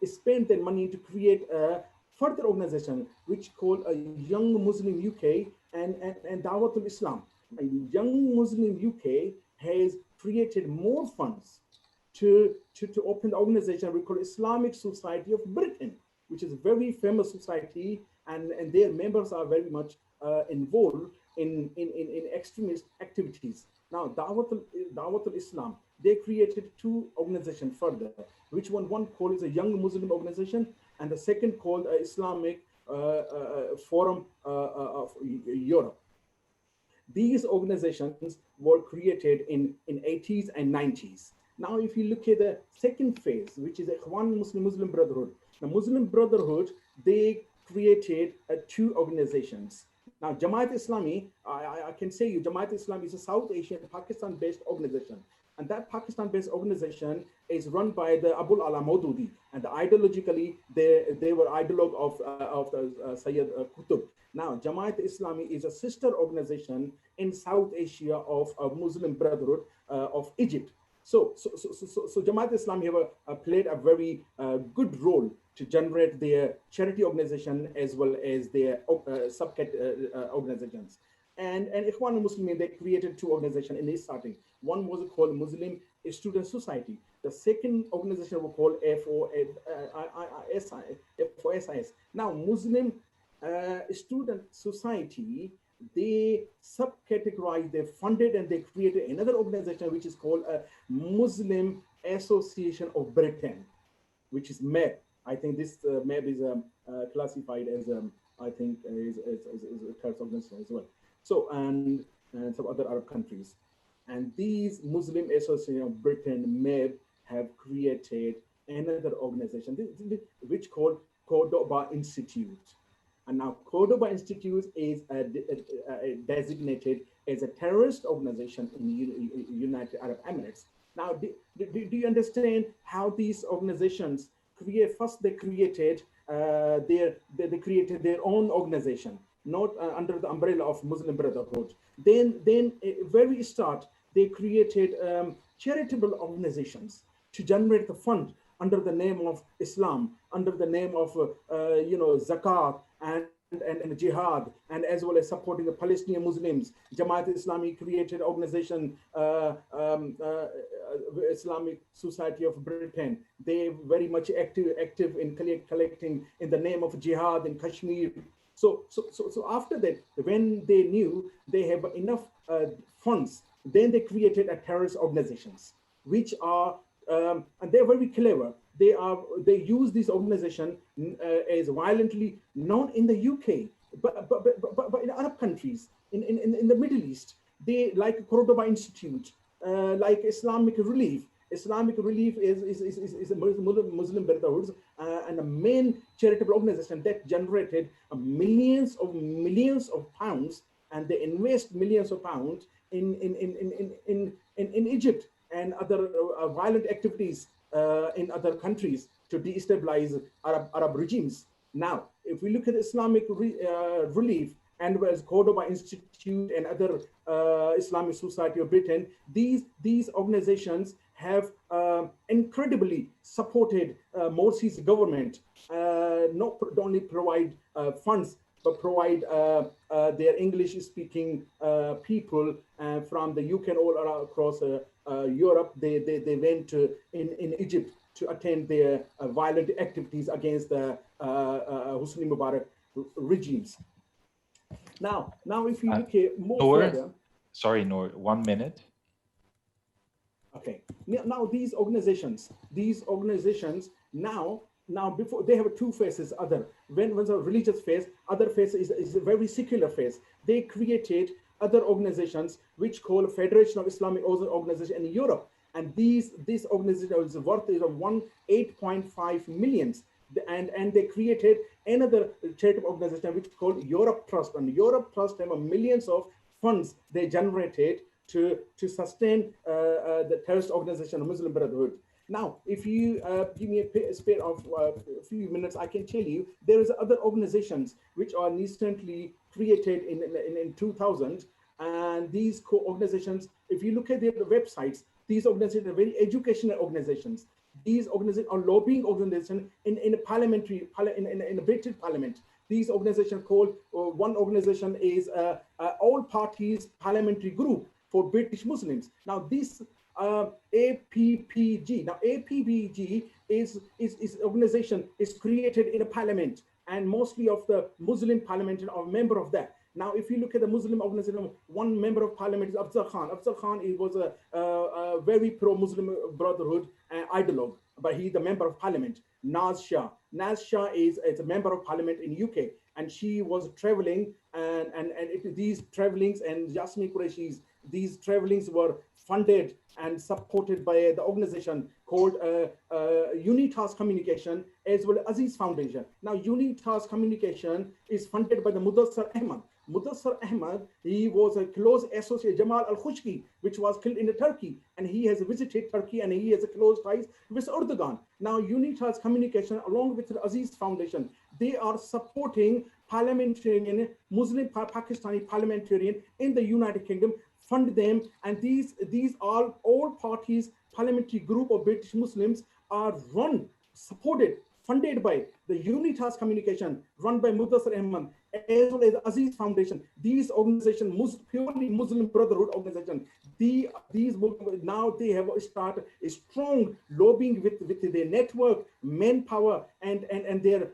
spent their money to create a further organization which called a Young Muslim UK and Dawatul Islam. A Young Muslim UK has created more funds to open the organization we call Islamic Society of Britain, which is a very famous society, and their members are very much involved in extremist activities. Now, Dawatul Islam, they created two organizations further, which one called is a Young Muslim organization, and the second called Islamic Forum of Europe. These organizations were created in 80s and 90s. Now, if you look at the second phase, which is Ikhwan Muslim Brotherhood, the Muslim Brotherhood, they created two organizations. Now, Jamaat Islami, I can say you, Jamaat Islami is a South Asian, Pakistan-based organization. And that Pakistan-based organization is run by the Abul Ala Maududi. And ideologically, they were ideologue of Sayyid Qutb. Now, Jamaat Islami is a sister organization in South Asia of Muslim Brotherhood of Egypt. So Jamaat Islami have played a very good role to generate their charity organization as well as their organizations. And Ikhwan al-Muslimin, they created two organizations in this starting. One was called Muslim Student Society. The second organization was called FOSIS. Now, Muslim Student Society, they subcategorized, they funded, and they created another organization which is called a Muslim Association of Britain, which is MEB. I think this MEB is classified as I think is a terrorist organization as well. So and some other Arab countries, and these Muslim Association of Britain MEB have created another organization which called Cordoba Institute. And now Cordoba Institute is designated as a terrorist organization in the United Arab Emirates. Now, do you understand how these organizations create? First, they created their own organization, not under the umbrella of Muslim Brotherhood. Then very start, they created charitable organizations to generate the fund under the name of Islam, under the name of zakat and jihad, and as well as supporting the Palestinian Muslims. Jamaat Islami created organization Islamic Society of Britain. They very much active in collecting in the name of jihad in Kashmir. So after that, when they knew they have enough funds, then they created a terrorist organizations, which are and they're very clever. They use this organization as violently, not in the UK, but in Arab countries, in the Middle East. They like Cordoba Institute, like Islamic Relief, Islamic Relief is a Muslim Brotherhood and a main charitable organization that generated millions of pounds, and they invest millions of pounds in Egypt and other violent activities in other countries to destabilize Arab regimes. Now, if we look at Islamic Relief and as Cordoba Institute and other Islamic Society of Britain, these organizations have incredibly supported Morsi's government, not only provide funds, but provide their English-speaking people from the UK and all across Europe. They went in Egypt to attend their violent activities against the Hosni Mubarak regimes. Now, if you look at more further. Sorry, Noor, 1 minute. Okay. Now these organizations now before they have two phases. When a religious phase, other phase is a very secular phase. They created other organizations which call Federation of Islamic Organization in Europe, and this organization is worth is of 8.5 million. And they created another charitable organization which is called Europe Trust, and Europe Trust have millions of funds they generated to sustain the terrorist organization of Muslim Brotherhood. Now, if you give me a spare of a few minutes, I can tell you there is other organizations which are recently created in 2000, and these organizations, if you look at their websites, these organizations are very educational organizations. These organizations are lobbying organizations in a British Parliament. These organizations called, one organization is All Parties Parliamentary Group for British Muslims. Now this APPG. Now APPG is organization is created in a parliament, and mostly of the Muslim parliament are a member of that. Now, if you look at the Muslim organization, one member of parliament is Afzal Khan. Afzal Khan was a very pro-Muslim Brotherhood ideologue, but he's the member of parliament. Naz Shah is a member of parliament in UK, and she was traveling, and these travelings and Yasmin Qureshi's, these travelings were funded and supported by the organization called Unitas Communication as well as Aziz Foundation. Now, Unitas Communication is funded by the Mudassar Ahmad. Mudassar Ahmad, he was a close associate, Jamal al-Khushki, which was killed in Turkey, and he has visited Turkey and he has a close ties with Erdogan. Now, Unitas Communication, along with the Aziz Foundation, they are supporting parliamentarian, Muslim Pakistani parliamentarian in the United Kingdom, fund them, and these all parties parliamentary group of British Muslims are supported, funded by the Unitas Communication, run by Mudassar Ahmad, as well as Aziz Foundation. These organizations, purely Muslim Brotherhood organization, these now they have started a strong lobbying with their network, manpower, and their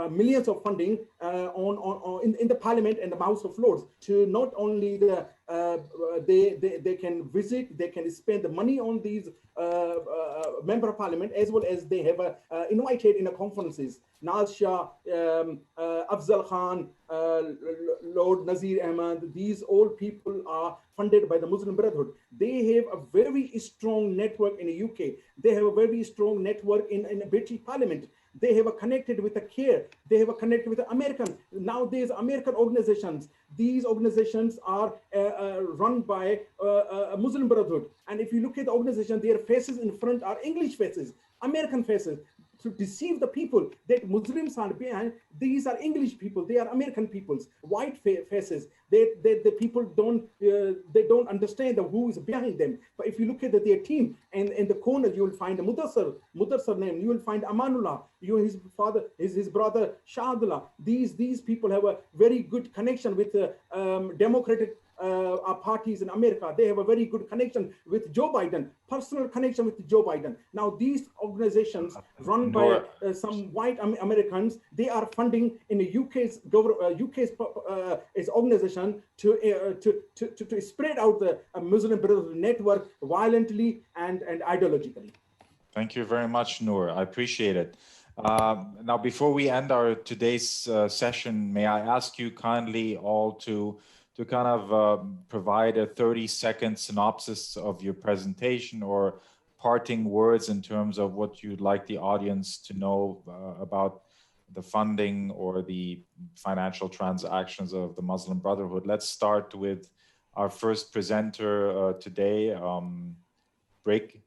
millions of funding in the Parliament and the House of Lords to not only they can visit, they can spend the money on these member of parliament, as well as they have invited in the conferences. Naz Shah, Afzal Khan, Lord Nazir Ahmad, these all people are funded by the Muslim Brotherhood. They have a very strong network in the UK. They have a very strong network in the British Parliament. They have connected with the CARE. They have connected with the American. Now there's American organizations. These organizations are run by a Muslim Brotherhood. And if you look at the organization, their faces in front are English faces, American faces, to deceive the people that Muslims are behind. These are English people. They are American peoples, white faces. The people don't understand who is behind them. But if you look at their team, and in the corner you will find a Mudassar name. You will find Amanullah. His father, his brother Shahadullah. These people have a very good connection with democratic parties in America. They have a very good connection with Joe Biden, personal connection with Joe Biden. Now these organizations run by some white Americans, they are funding in the UK's organization to spread out the Muslim Brotherhood network violently and ideologically. Thank you very much, Noor. I appreciate it. Now, before we end our today's session, may I ask you kindly all to kind of provide a 30-second synopsis of your presentation, or parting words in terms of what you'd like the audience to know about the funding or the financial transactions of the Muslim Brotherhood. Let's start with our first presenter today, Brig.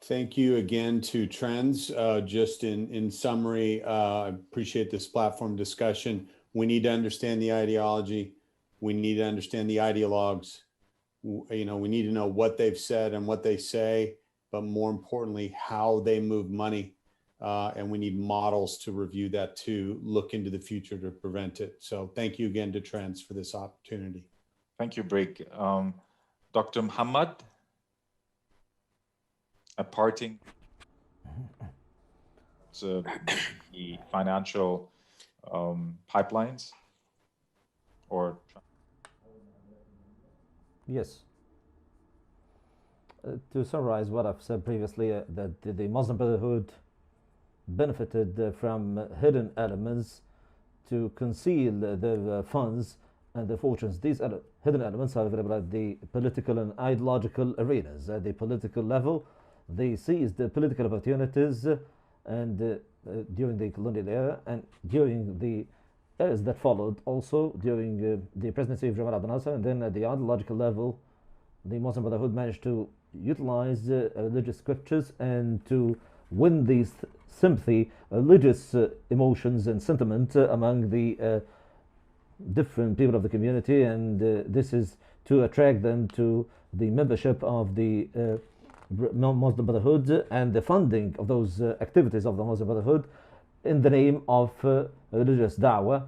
Thank you again to Trends. Just in summary, I appreciate this platform discussion. We need to understand the ideology. We need to understand the ideologues. You know, we need to know what they've said and what they say, but more importantly, how they move money. And we need models to review that to look into the future to prevent it. So thank you again to Trends for this opportunity. Thank you, Brig. Dr. Muhammad, a parting to the financial pipelines or? Yes. To summarize what I've said previously, that the Muslim Brotherhood benefited from hidden elements to conceal their funds and their fortunes. These hidden elements are available at the political and ideological arenas. At the political level, they seized the political opportunities and during the colonial era and during the eras that followed, also during the presidency of Jamal Abdel Nasser. And then at the ideological level, the Muslim Brotherhood managed to utilize religious scriptures and to win these sympathy, religious emotions and sentiment among the different people of the community, and this is to attract them to the membership of the Muslim Brotherhood and the funding of those activities of the Muslim Brotherhood in the name of religious da'wah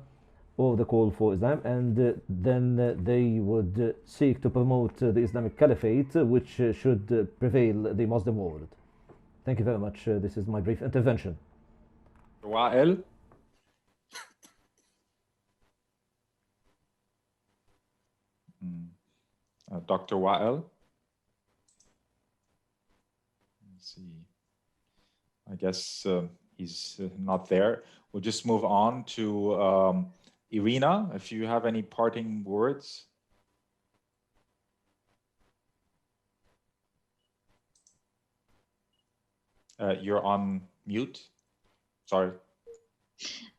or the call for Islam, and then they would seek to promote the Islamic Caliphate, which should prevail the Muslim world. Thank you very much. This is my brief intervention. Wa'el. Dr. Wa'el. Let's see. I guess he's not there. We'll just move on to Irina, if you have any parting words. You're on mute. Sorry.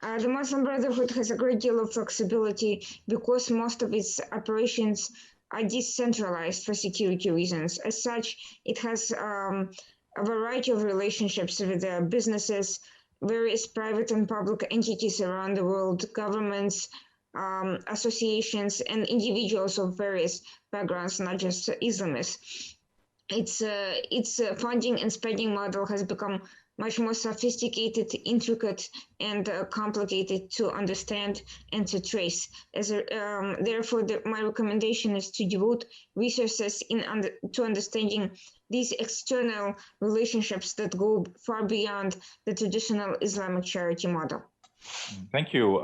The Muslim Brotherhood has a great deal of flexibility because most of its operations are decentralized for security reasons. As such, it has a variety of relationships with businesses, various private and public entities around the world, governments, associations, and individuals of various backgrounds, not just Islamists. Its funding and spending model has become much more sophisticated, intricate, and complicated to understand and to trace. Therefore, my recommendation is to devote resources to understanding these external relationships that go far beyond the traditional Islamic charity model. Thank you.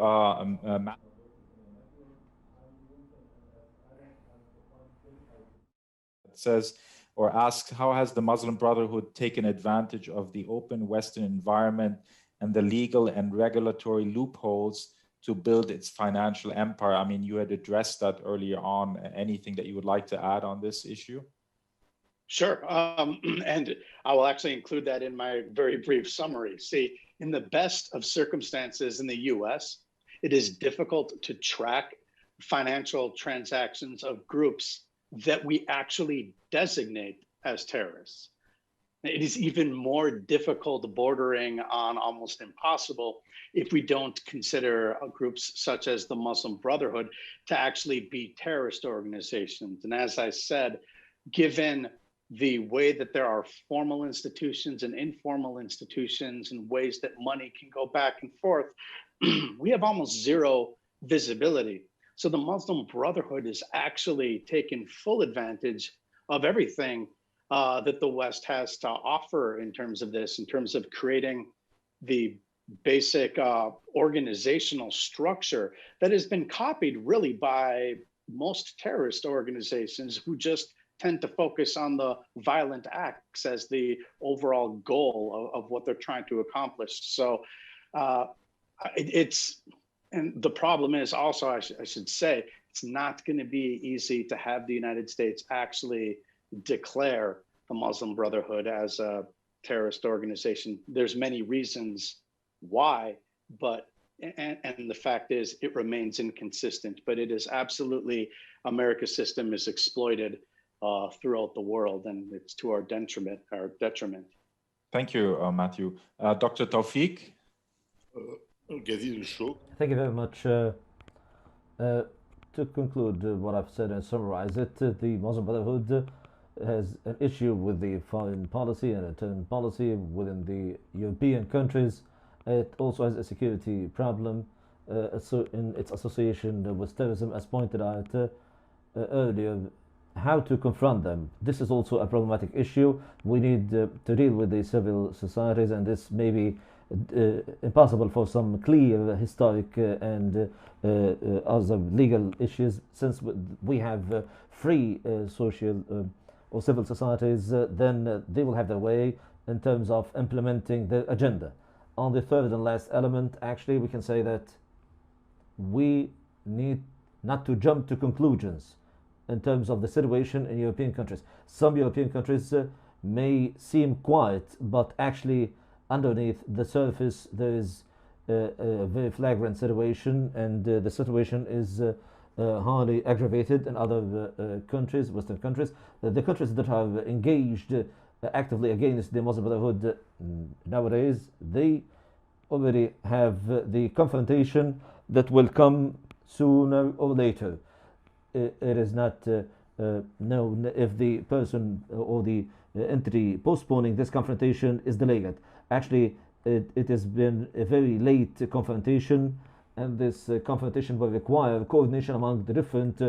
It says or asks, how has the Muslim Brotherhood taken advantage of the open Western environment and the legal and regulatory loopholes to build its financial empire? I mean, you had addressed that earlier on. Anything that you would like to add on this issue? Sure. And I will actually include that in my very brief summary. See, in the best of circumstances in the US, it is difficult to track financial transactions of groups that we actually designate as terrorists. It is even more difficult, bordering on almost impossible, if we don't consider groups such as the Muslim Brotherhood to actually be terrorist organizations. And as I said, given the way that there are formal institutions and informal institutions and ways that money can go back and forth, we have almost zero visibility. So the Muslim Brotherhood is actually taking full advantage of everything that the West has to offer in terms of this, in terms of creating the basic organizational structure that has been copied really by most terrorist organizations who just tend to focus on the violent acts as the overall goal of what they're trying to accomplish. So and the problem is also, I should say, it's not going to be easy to have the United States actually declare the Muslim Brotherhood as a terrorist organization. There's many reasons why, but and the fact is it remains inconsistent, but it is absolutely America's system is exploited throughout the world, and it's to our detriment. Thank you, Matthew. Dr. Tawfiq? Thank you very much. To conclude what I've said and summarize it, the Muslim Brotherhood has an issue with the foreign policy and return policy within the European countries. It also has a security problem in its association with terrorism, as pointed out earlier. How to confront them? This is also a problematic issue. We need to deal with the civil societies, and this may be impossible for some clear historic and other legal issues. Since we have free social or civil societies, then they will have their way in terms of implementing the agenda. On the third and last element, actually, we can say that we need not to jump to conclusions in terms of the situation in European countries. Some European countries may seem quiet, but actually underneath the surface there is a very flagrant situation, and the situation is highly aggravated in other countries, Western countries. The countries that have engaged actively against the Muslim Brotherhood nowadays, they already have the confrontation that will come sooner or later. It is not known if the person or the entity postponing this confrontation is delayed. Actually, it has been a very late confrontation, and this confrontation will require coordination among the different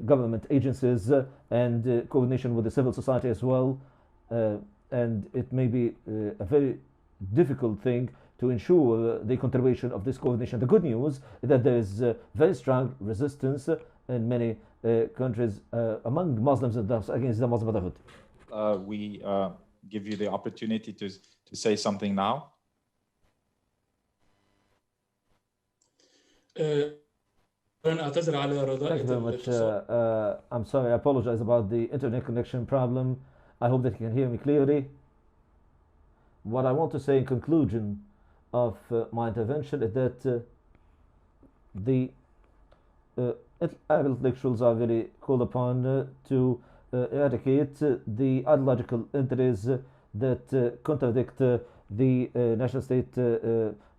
government agencies and coordination with the civil society as well. And it may be a very difficult thing to ensure the continuation of this coordination. The good news is that there is very strong resistance in many countries among Muslims against the Muslim Brotherhood. We give you the opportunity to say something now. Thank you very much. I'm sorry, I apologize about the internet connection problem. I hope that you can hear me clearly. What I want to say in conclusion of my intervention is that the intellectuals are really called upon to eradicate the ideological entities that contradict the national state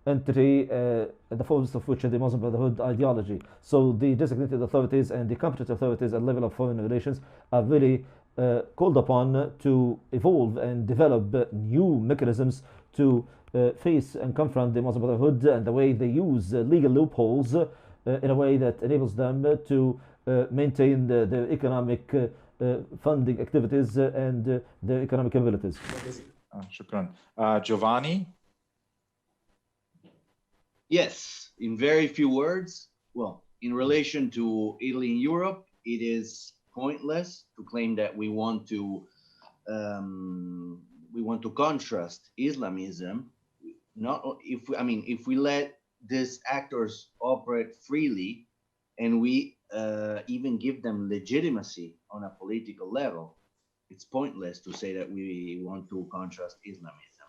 entity, the focus of which is the Muslim Brotherhood ideology. So the designated authorities and the competent authorities at the level of foreign relations are really called upon to evolve and develop new mechanisms to face and confront the Muslim Brotherhood and the way they use legal loopholes in a way that enables them to maintain their economic funding activities and their economic abilities. Shukran. Giovanni? Yes, in very few words. Well, in relation to Italy and Europe, it is pointless to claim that we want to contrast Islamism. If we let these actors operate freely, and we even give them legitimacy on a political level, it's pointless to say that we want to contrast Islamism.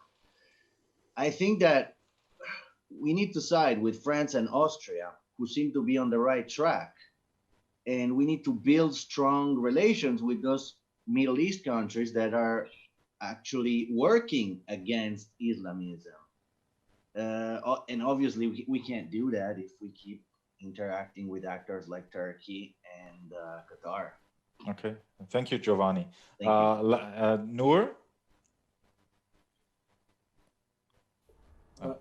I think that we need to side with France and Austria, who seem to be on the right track, and we need to build strong relations with those Middle East countries that are actually working against Islamism. And obviously, we can't do that if we keep interacting with actors like Turkey and Qatar. Okay, thank you, Giovanni. Thank you. Noor? Yeah.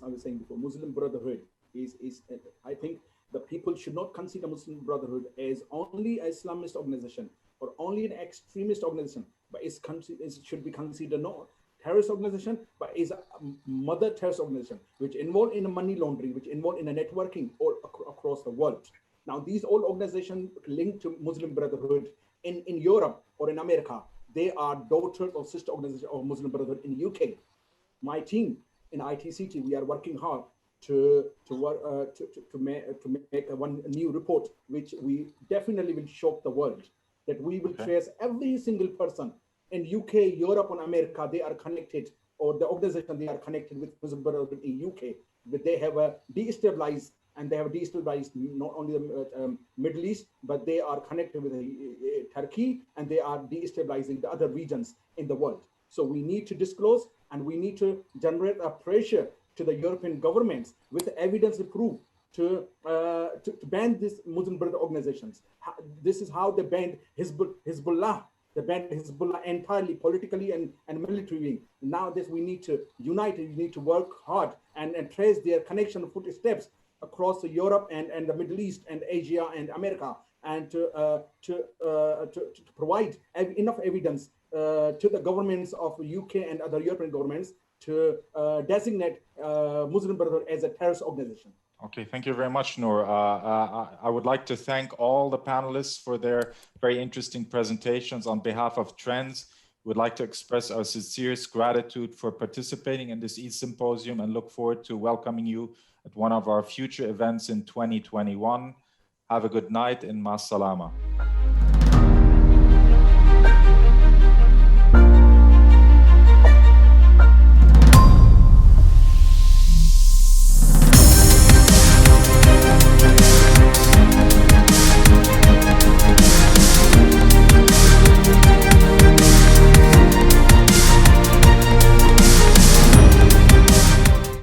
I was saying before, Muslim Brotherhood is I think the people should not consider Muslim Brotherhood as only an Islamist organization or only an extremist organization, but it should be considered not terrorist organization, but is a mother terrorist organization, which involved in money laundering, which involved in a networking all across the world. Now, these all organizations linked to Muslim Brotherhood in Europe or in America, they are daughter or sister organization of Muslim Brotherhood in UK. My team in ITCT, we are working hard to make one new report, which we definitely will shock the world, that we will trace every single person in UK, Europe, and America. They are connected, or the organization they are connected with Muslim Brotherhood in UK. But they have destabilized, and they have destabilized not only the Middle East, but they are connected with Turkey, and they are destabilizing the other regions in the world. So we need to disclose, and we need to generate a pressure to the European governments with evidence to prove to ban these Muslim Brotherhood organizations. This is how they banned Hezbollah. They banned Hezbollah entirely, politically and militarily. Now this we need to unite, we need to work hard and trace their connection footsteps across Europe and the Middle East and Asia and America, and to provide enough evidence to the governments of UK and other European governments to designate Muslim Brotherhood as a terrorist organization. Okay, thank you very much, Noor. I would like to thank all the panelists for their very interesting presentations. On behalf of Trends, we would like to express our sincerest gratitude for participating in this e-symposium and look forward to welcoming you at one of our future events in 2021. Have a good night and ma salama.